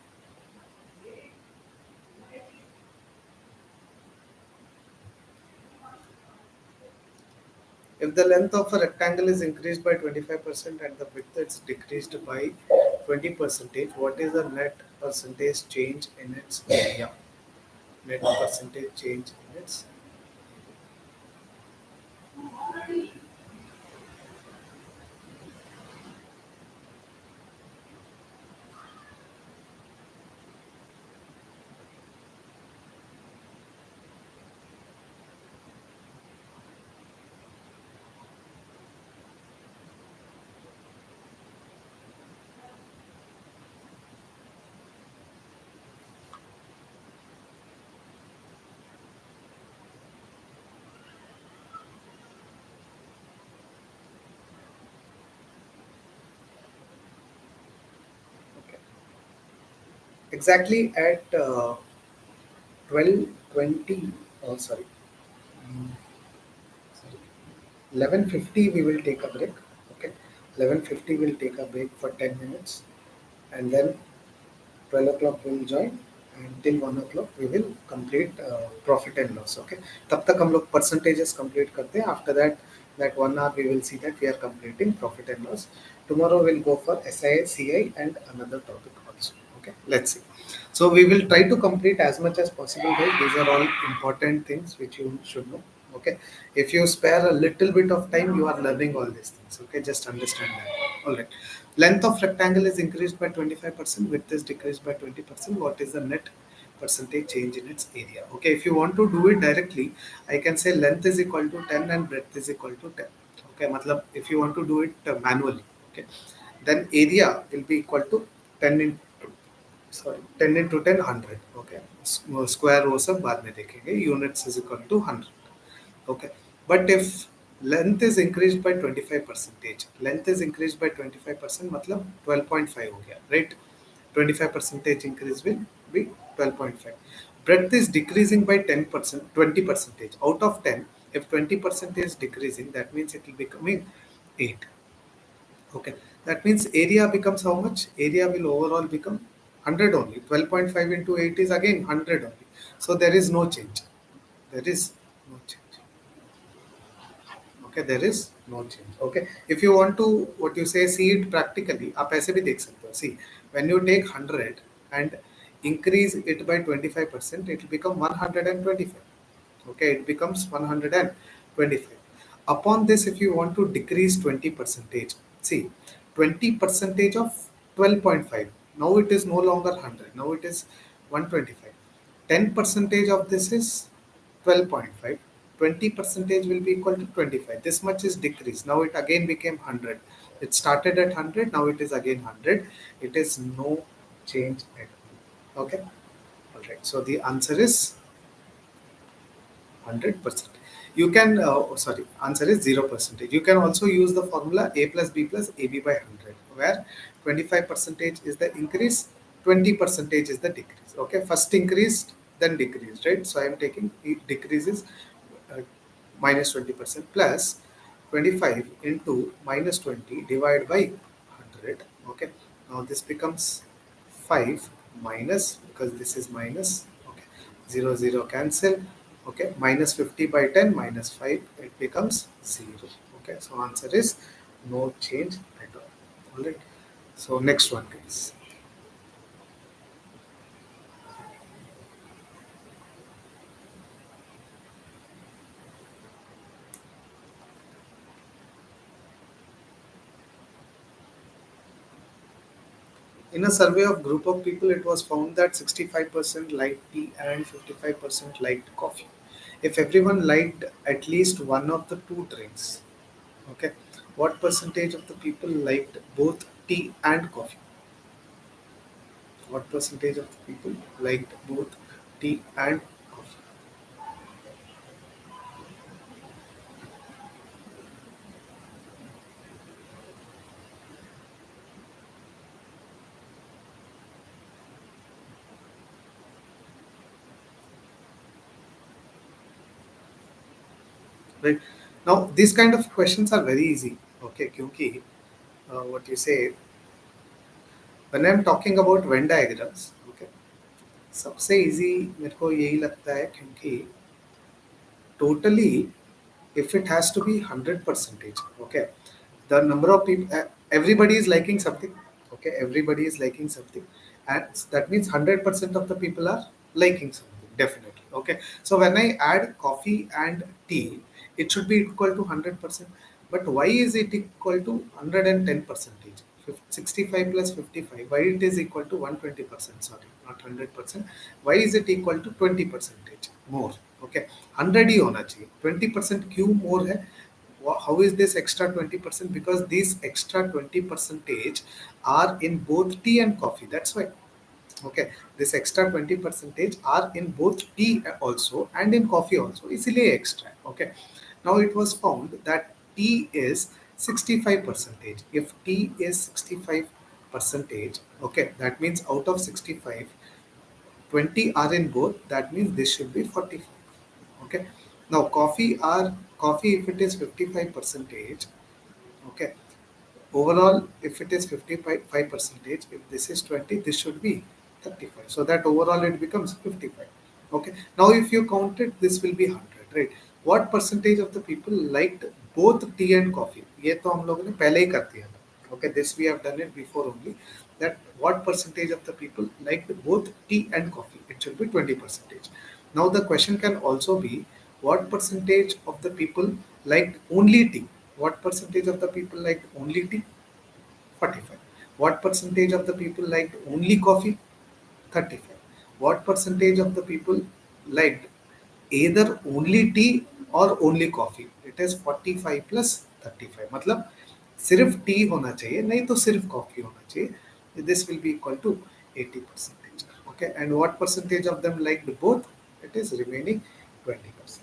S1: If the length of a rectangle is increased by 25% and the width is decreased by 20 percentage, what is the net percentage change in its area? Net percentage change in its. exactly at 12:20. Oh, sorry. Mm, sorry. 11:50 we will take a break. Okay. 11:50 we'll take a break for 10 minutes, and then 12 o'clock we will join, and till 1 o'clock we will complete profit and loss. Okay, तब तक हम लोग percentages complete करते हैं. After that, that 1 hour we will see that we are completing profit and loss. Tomorrow we'll go for SI, CI and another topic also. Okay, let's see. So we will try to complete as much as possible, guys. These are all important things which you should know. Okay, if you spare a little bit of time, you are learning all these things. Okay, just understand that. All right. Length of rectangle is increased by 25%, width is decreased by 20%. What is the net percentage change in its area? Okay, if you want to do it directly, I can say length is equal to 10 and breadth is equal to 10. Okay, matlab, if you want to do it manually, okay, then area will be equal to 10 into, sorry, 10 into 10, 100. Okay, square row सब बाद में देखेंगे. Units is equal to 100. Okay, but if length is increased by 25 percentage, length is increased by 25%, मतलब 12.5 हो गया, right? 25 percentage increase will be 12.5. Breadth is decreasing by 10%, 20 percentage. Out of 10, if 20% is decreasing, that means it will becoming 8. Okay, that means area becomes how much? Area will overall become 100 only. 12.5 into 8 is again 100 only. So there is no change. There is no change. Okay, there is no change. Okay, if you want to, what you say, see it practically, आप ऐसे भी देख सकते हो. See, when you take 100 and increase it by 25%, it will become 125. Okay, it becomes 125. Upon this, if you want to decrease 20 percentage, see, 20 percentage of 12.5, now it is no longer 100, now it is 125. 10 percentage of this is 12.5. 20 percentage will be equal to 25. This much is decreased. Now it again became 100. It started at 100, now it is again 100. It is no change at all. Okay, all right. So the answer is 100%. You can, sorry, answer is 0%. You can also use the formula A plus B plus AB by 100, where 25 percentage is the increase, 20 percentage is the decrease. Okay, first increased, then decreased, right? So I am taking it decreases uh, minus 20% plus 25 into minus 20 divided by 100. Okay, now this becomes 5 minus, because this is minus. Okay, 0 0 cancel. Okay, minus 50 by 10 minus 5, it becomes 0. Okay, so answer is no change at all. All right, so next one, please. In a survey of group of people, it was found that 65% liked tea and 55% liked coffee. If everyone liked at least one of the two drinks, okay, what percentage of the people liked both tea and coffee? What percentage of the people liked both tea and coffee? Right. Now, these kind of questions are very easy. Okay, क्योंकि what you say, when I'm talking about Venn diagrams, okay, सबसे easy मेरे को यही लगता है, क्योंकि totally, if it has to be 100 percentage, okay, the number of people, everybody is liking something. Okay, everybody is liking something, and that means 100% of the people are liking something, definitely. Okay, so when I add coffee and tea, it should be equal to 100%. But why is it equal to 110 percentage? 65 plus 55, why it is equal to 120%? Sorry, not 100%. Why is it equal to 20 percentage more? Okay, 100 ही होना चाहिए, 20% क्यों more है? How is this extra 20%? Because these extra 20 percentage are in both tea and coffee, that's why. Okay, this extra 20 percentage are in both tea also and in coffee also, इसलिए extra. Okay, now it was found that tea is 65 percentage. If tea is 65 percentage, okay, that means out of 65, 20 are in both, that means this should be 45. Okay. Now coffee, if it is 55 percentage, okay, overall, if it is 55 percentage, if this is 20, this should be 35. So that overall it becomes 55. Okay. Now if you count it, this will be 100, right? What percentage of the people liked both tea and coffee? ये तो हम लोगों ने पहले ही कर दिया था. Okay, this we have done it before only. That what percentage of the people liked both tea and coffee? It should be 20 percentage. Now the question can also be, what percentage of the people liked only tea? What percentage of the people liked only tea? 45. What percentage of the people liked only coffee? 35. What percentage of the people liked either only tea or only coffee? It is 45 plus 35. मतलब सिर्फ T होना चाहिए, नहीं तो सिर्फ coffee होना चाहिए. This will be equal to 80 percentage. Okay, and what percentage of them liked both? It is remaining 20%.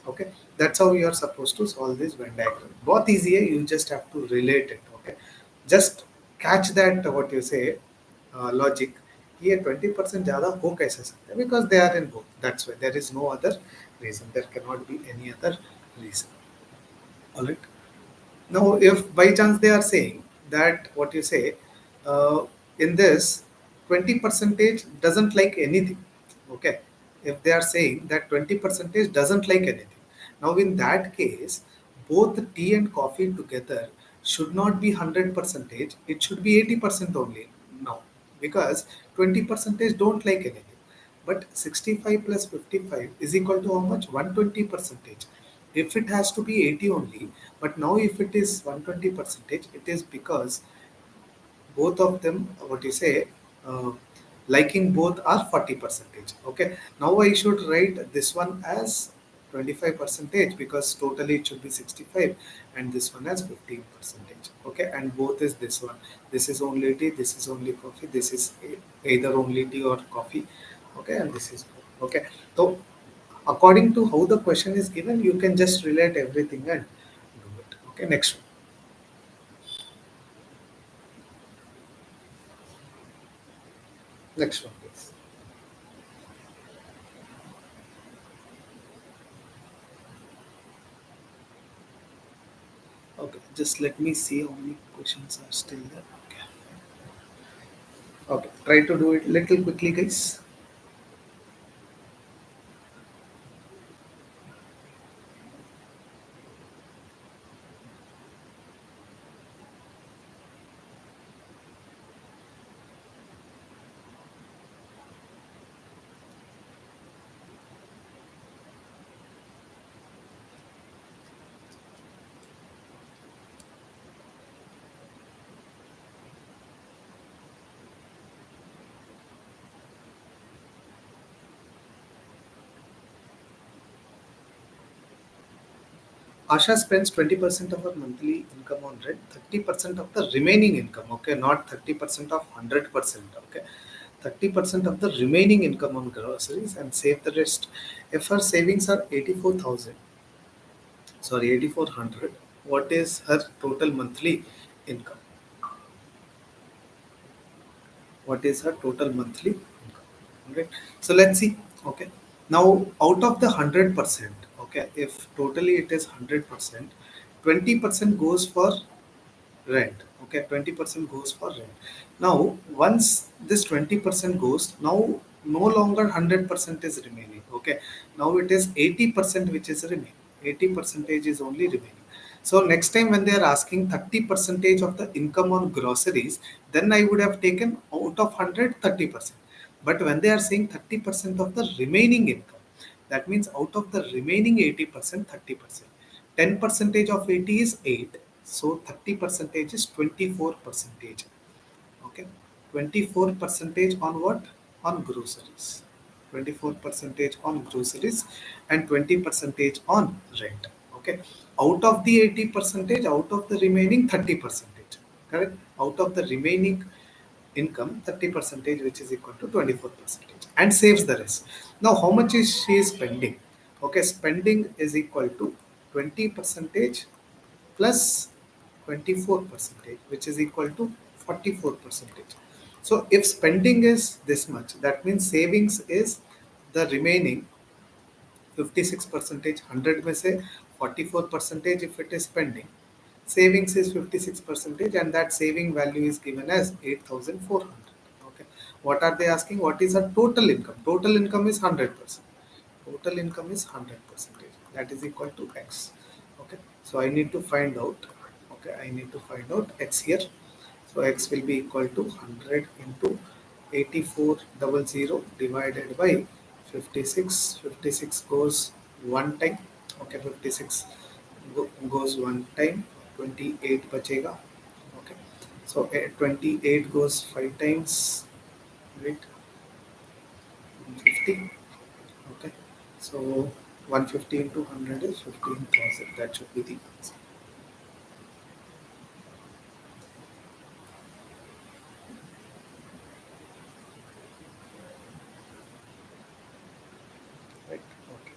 S1: Okay, that's how you are supposed to solve this Venn diagram. बहुत easy है, you just have to relate it. Okay, just catch that what you say logic. ये 20% ज़्यादा हो कैसे सकते हैं? Because they are in both. That's why there is no other reason. There cannot be any other reason. All right. Now, if by chance they are saying that what you say uh, in this 20 percentage doesn't like anything, okay? If they are saying that 20 percentage doesn't like anything, now in that case, both tea and coffee together should not be 100 percentage. It should be 80% only now, because 20 percentage don't like anything. But 65 plus 55 is equal to how much? 120 percentage. If it has to be 80 only, but now if it is 120 percentage, it is because both of them, what you say, uh, liking both are 40 percentage. Okay. Now I should write this one as 25 percentage, because totally it should be 65, and this one as 15 percentage. Okay. And both is this one. This is only tea, this is only coffee, this is either only tea or coffee. Okay. And this is okay. So according to how the question is given, you can just relate everything and do it. Okay, next one. Next one, please. Okay, just let me see how many questions are still there. Okay. Okay, try to do it little quickly, guys. Asha spends 20% of her monthly income on rent, 30% of the remaining income, okay, not 30% of 100%, okay. 30% of the remaining income on groceries and save the rest. If her savings are 84,000, sorry, 8,400, what is her total monthly income? What is her total monthly income? Okay. So let's see. Okay. Now out of the 100%, okay, if totally it is 100%, 20% goes for rent. Okay, 20% goes for rent. Now once this 20% goes, now no longer 100% is remaining. Okay, now it is 80% which is remaining. 80 percentage is only remaining. So next time when they are asking 30 percentage of the income on groceries, then I would have taken out of 100 30%. But when they are saying 30% of the remaining income, that means out of the remaining 80%, 30%. 10 percentage of 80 is 8. So 30 percentage is 24 percentage. Okay. 24 percentage on what? On groceries. 24 percentage on groceries and 20 percentage on rent. Okay. Out of the 80 percentage, out of the remaining 30 percentage. Correct? Out of the remaining income, 30 percentage, which is equal to 24 percentage, and saves the rest. Now how much is she spending? Okay, spending is equal to 20 percentage plus 24 percentage, which is equal to 44 percentage. So if spending is this much, that means savings is the remaining 56 percentage. 100 में से 44 percentage if it is spending. Savings is 56 percentage, and that saving value is given as 8,400. Okay. What are they asking? What is a total income? Total income is 100%. Total income is 100%. That is equal to X. Okay. So I need to find out. Okay. I need to find out X here. So X will be equal to 100 into 8400 divided by 56. 56 goes one time. Okay. 56 goes one time. 28 bachega. Okay. So 28 goes 5 times. Right. 150. Okay. So 150 into 100 is 15,000. That should be the answer. Right. Okay.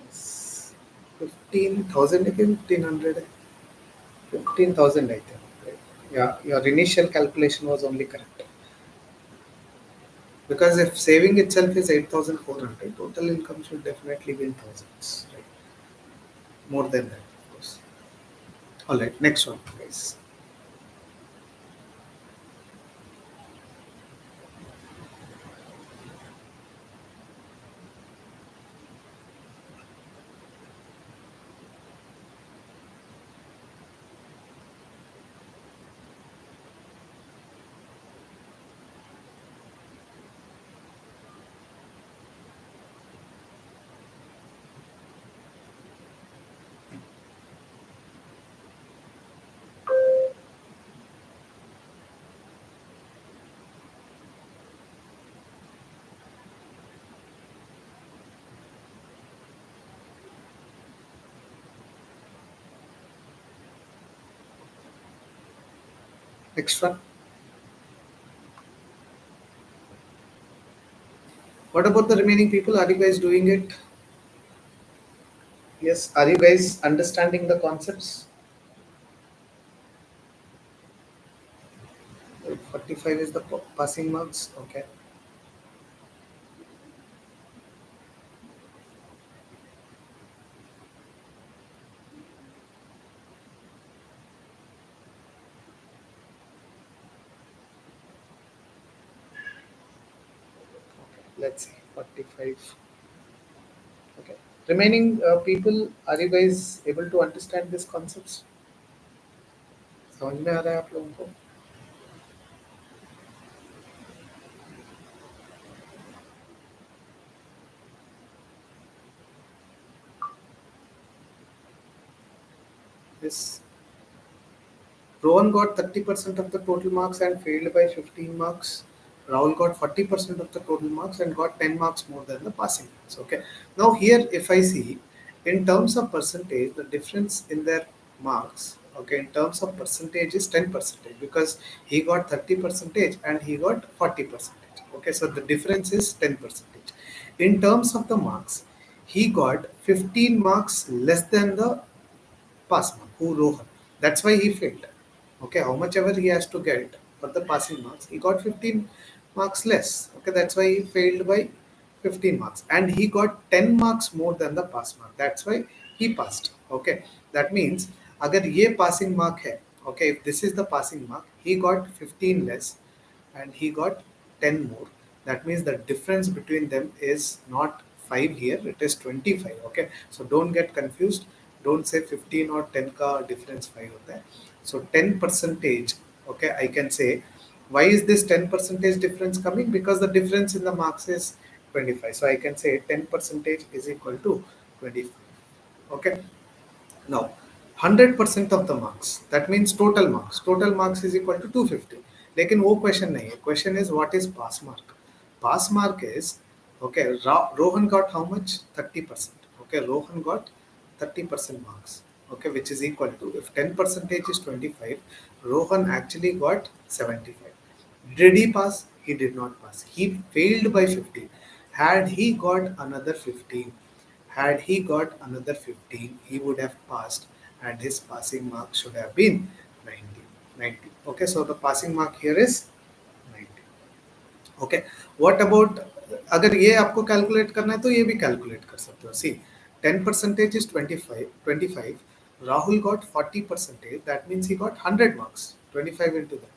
S1: Yes. 15,000 again, 1500. 15,000, I think. Right? Yeah, your initial calculation was only correct. Because if saving itself is 8,400, total income should definitely be in thousands. Right? More than that, of course. All right, next one, guys. Next one. What about the remaining people? Are you guys doing it? Yes. Are you guys understanding the concepts? 45 is the passing marks. Okay. Let's see. 45. Okay. Remaining people, are you guys able to understand these concepts? समझ में आ रहा है आप लोगों को? Yes. Rohan got 30% of the total marks and failed by 15 marks. Rahul got 40% of the total marks and got 10 marks more than the passing marks. Okay. Now here, if I see, in terms of percentage, the difference in their marks, okay, in terms of percentage is 10 percentage, because he got 30 percentage and he got 40 percentage. Okay, so the difference is 10 percentage. In terms of the marks, he got 15 marks less than the pass mark, who Rohan. That's why he failed. Okay, how much ever he has to get for the passing marks, he got 15 marks less. Okay, that's why he failed by 15 marks. And he got 10 marks more than the pass mark. That's why he passed. Okay, that means अगर ये passing mark है, okay, if this is the passing mark, he got 15 less and he got 10 more. That means the difference between them is not 5 here, it is 25. Okay, so don't get confused. Don't say 15 or 10 ka difference 5 hota hai. So 10 percentage, okay, I can say, why is this 10 percentage difference coming? Because the difference in the marks is 25. So I can say 10 percentage is equal to 25. Okay. Now, 100% of the marks, that means total marks. Total marks is equal to 250. लेकिन वो question नहीं है. Question is what is pass mark? Pass mark is, okay, Rohan got how much? 30%. Okay, Rohan got 30% marks. Okay, which is equal to, if 10 percentage is 25, Rohan actually got 75. Did he pass? He did not pass. He failed by 15. Had he got another 15, had he got another 15, he would have passed, and his passing mark should have been 90. 90. Okay, so the passing mark here is okay, what about, अगर ये आपको calculate करना है तो ये भी calculate कर सकते हो. सी, 10% is 25, 25. Rahul got 40%, that means he got 100 marks, 25 into that.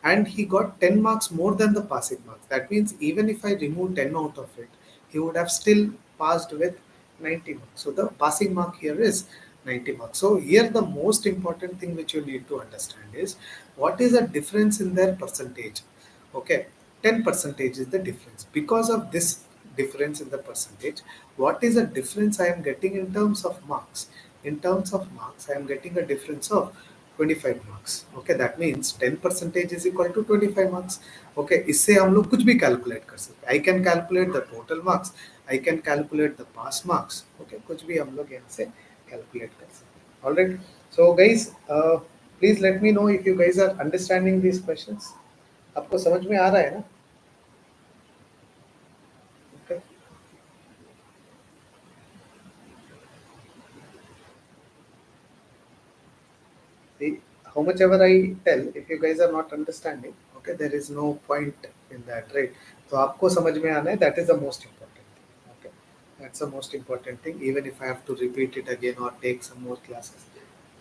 S1: And he got 10 marks more than the passing marks. That means even if I remove 10 out of it, he would have still passed with 90 marks. So the passing mark here is 90 marks. So here the most important thing which you need to understand is what is the difference in their percentage. Okay, 10 percentage is the difference. Because of this difference in the percentage, what is the difference I am getting in terms of marks? In terms of marks, I am getting a difference of 25 marks. Okay, that means 10 percentage is equal to 25 marks. Okay, इससे हम लोग कुछ भी calculate कर सकते हैं. I can calculate the total marks. I can calculate the pass marks. Okay, कुछ भी हम लोग यहाँ से calculate कर सकते हैं. All right. So guys, please let me know if you guys are understanding these questions. आपको समझ में आ रहा है ना? Okay. See, how much ever I tell, if you guys are not understanding, okay, there is no point in that, right? तो आपको समझ में आना है, that is the most important thing. Okay, that's the most important thing. Even if I have to repeat it again or take some more classes,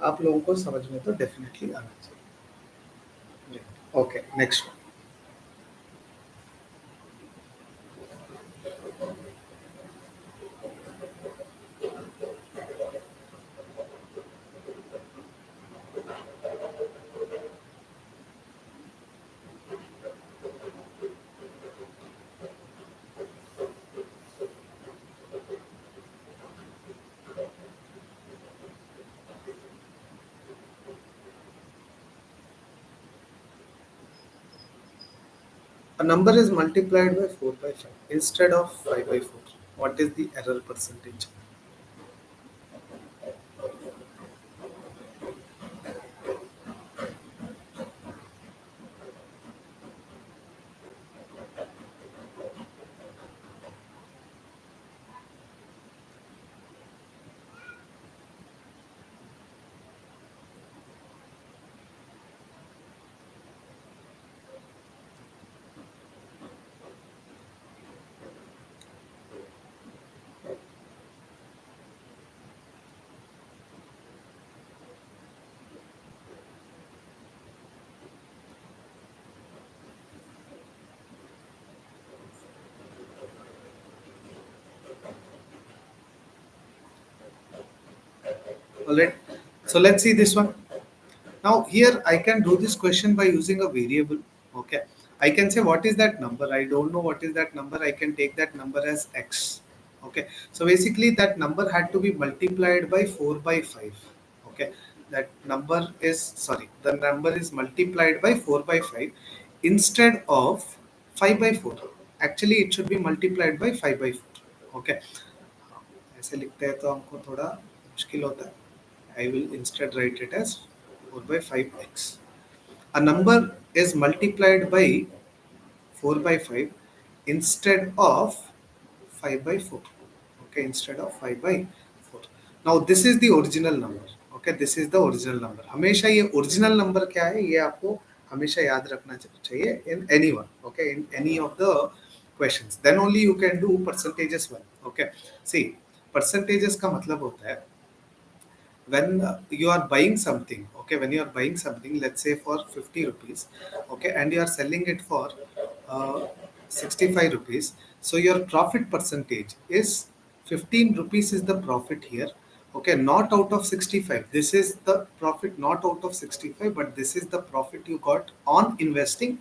S1: आप लोगों को समझ में तो definitely आना चाहिए. Okay, next one. A number is multiplied by 4 by 5 instead of 5 by 4. What is the error percentage? All right. So let's see this one. Now here I can do this question by using a variable. Okay. I can say what is that number? I don't know what is that number. I can take that number as x. Okay. So basically that number had to be multiplied by 4 by 5. Okay. That number is, sorry, the number is multiplied by 4 by 5 instead of 5 by 4. Actually it should be multiplied by 5 by 4. Okay. ऐसे लिखते हैं तो हमको थोड़ा मुश्किल होता है. I will instead write it as 4 by 5x. A number is multiplied by 4 by 5 instead of 5 by 4. Okay, instead of 5 by 4. Now this is the original number. Okay, this is the original number. हमेशा ये original number क्या है ये आपको हमेशा याद रखना चाहिए in anyone. Okay, in any of the questions. Then only you can do percentages well. Okay, see, percentages का मतलब होता है when you are buying something. Okay, when you are buying something, let's say for 50 rupees, okay, and you are selling it for 65 rupees, so your profit percentage is 15 rupees is the profit here. Okay, not out of 65, this is the profit not out of 65, but this is the profit you got on investing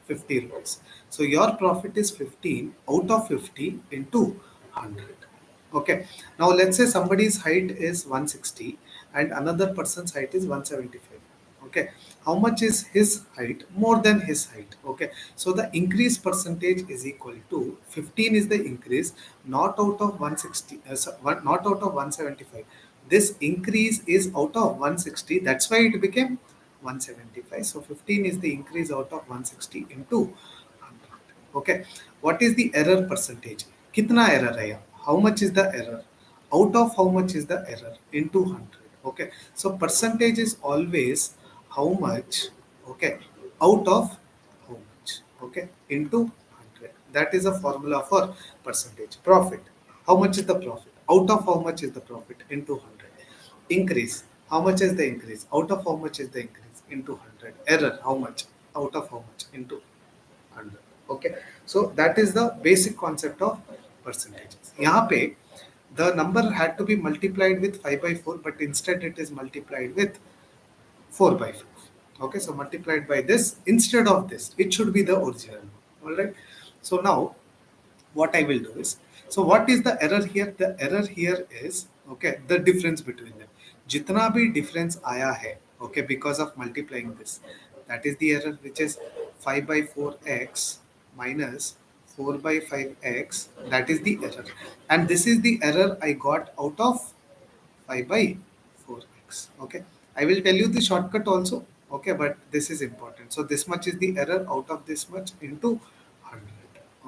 S1: 50 rupees. So your profit is 15 out of 50 into 100. Okay, now let's say somebody's height is 160 and another person's height is 175. Okay, how much is his height? More than his height. Okay, so the increase percentage is equal to 15 is the increase, not out of 160, not out of 175. This increase is out of 160. That's why it became 175. So 15 is the increase out of 160 into 100. Okay, what is the error percentage? Kitna error hai? How much is the error? Out of how much is the error? Into 100. Okay, so percentage is always how much, okay, out of how much, okay, into 100. That is a formula for percentage. Profit. How much is the profit? Out of how much is the profit? Into 100. Increase. How much is the increase? Out of how much is the increase? Into 100. Error. How much? Out of how much? Into 100. Okay. So that is the basic concept of percentages. यहाँ पे the number had to be multiplied with 5 by 4, but instead it is multiplied with 4 by 5. Okay, so multiplied by this instead of this, it should be the original. All right. So now what I will do is, so what is the error here? The error here is, okay, the difference between them. जितना भी difference आया है, okay, because of multiplying this, that is the error, which is 5 by 4x minus 4 by 5x. That is the error, and this is the error I got out of 5 by 4x. Okay, I will tell you the shortcut also. Okay, but this is important. So this much is the error out of this much into 100.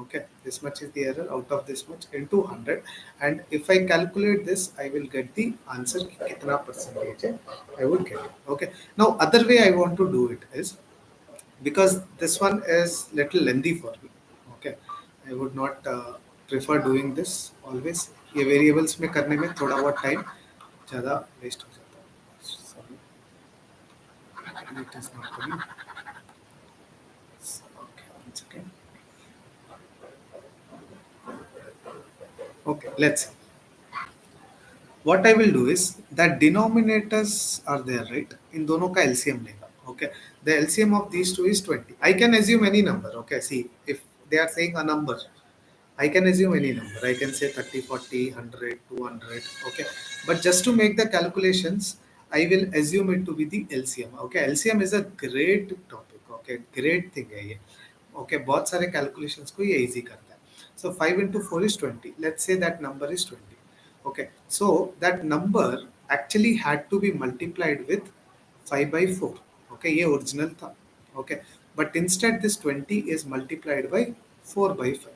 S1: Okay, this much is the error out of this much into 100, and if I calculate this, I will get the answer कितना percentage है, I would get it. Okay, now other way I want to do it is, because this one is little lengthy for me. Okay, I would not prefer doing this always. ये variables में करने में थोड़ा बहुत time ज़्यादा waste हो जाता है. Sorry, it is not coming. Okay, one second. Okay, let's see. What I will do is that denominators are there, right? In दोनों का LCM लेगा. Okay, the LCM of these two is 20. I can assume any number. Okay, see, if they are saying a number, I can assume any number. I can say 30, 40, 100, 200. Okay. But just to make the calculations, I will assume it to be the LCM. Okay. LCM is a great topic. Okay. Great thing है ये. Okay. बहुत सारे calculations को ये easy करता है. So 5 into 4 is 20. Let's say that number is 20. Okay. So that number actually had to be multiplied with 5 by 4. Okay. ये original था. Okay. But instead this 20 is multiplied by 4 by 5.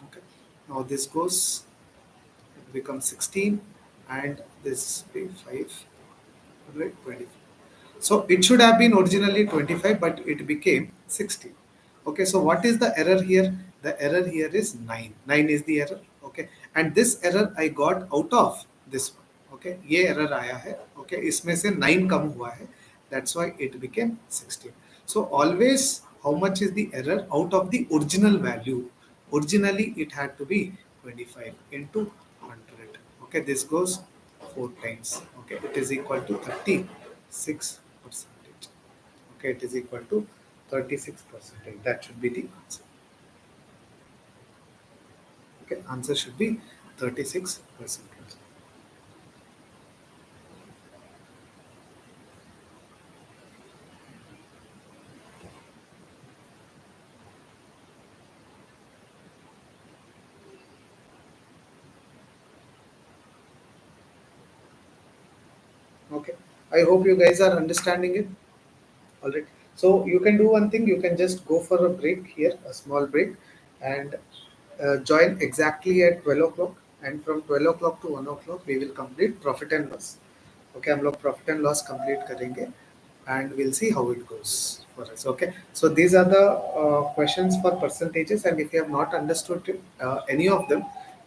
S1: Okay. Now this goes, it becomes 16, and this be 5, right, 25. So it should have been originally 25, but it became 16. Okay, so what is the error here? The error here is 9. 9 is the error. Okay, and this error I got out of this one. Okay, ये error आया है. Okay, इसमें से 9 कम हुआ है. That's why it became 16. So always, how much is the error out of the original value? Originally it had to be 25 into 100. Okay, this goes 4 times. Okay, it is equal to 36%. Okay, it is equal to 36%. That should be the answer. Okay, answer should be 36%. Okay, I hope you guys are understanding it. All right. So you can do one thing. You can just go for a break here, a small break, and join exactly at 12 o'clock. And from 12 o'clock to 1 o'clock, we will complete profit and loss. Okay, हम लोग profit and loss complete करेंगे, and we'll see how it goes for us. Okay, so these are the questions for percentages, and if you have not understood any of them,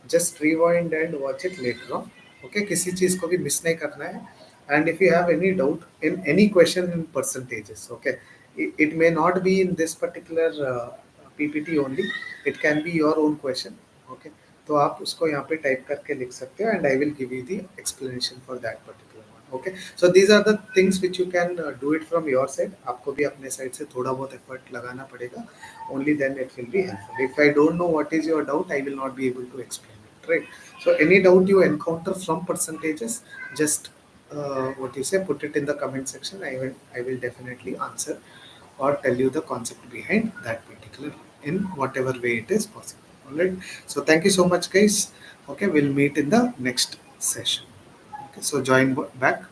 S1: just rewind and watch it later on. Okay, किसी चीज को भी miss नहीं करना है. And if you have any doubt in any question in percentages, okay, it may not be in this particular PPT only. It can be your own question. Okay, तो आप उसको यहाँ पे टाइप करके लिख सकते हो, and I will give you the explanation for that particular one. Okay, so these are the things which you can do it from your side. आपको भी अपने साइड से थोड़ा बहुत एफर्ट लगाना पड़ेगा. Only then it will be helpful. If I don't know what is your doubt, I will not be able to explain it. Right. So any doubt you encounter from percentages, just what you say, put it in the comment section. I will definitely answer or tell you the concept behind that particular in whatever way it is possible. All right. So thank you so much, guys. Okay, we'll meet in the next session. Okay, so join back.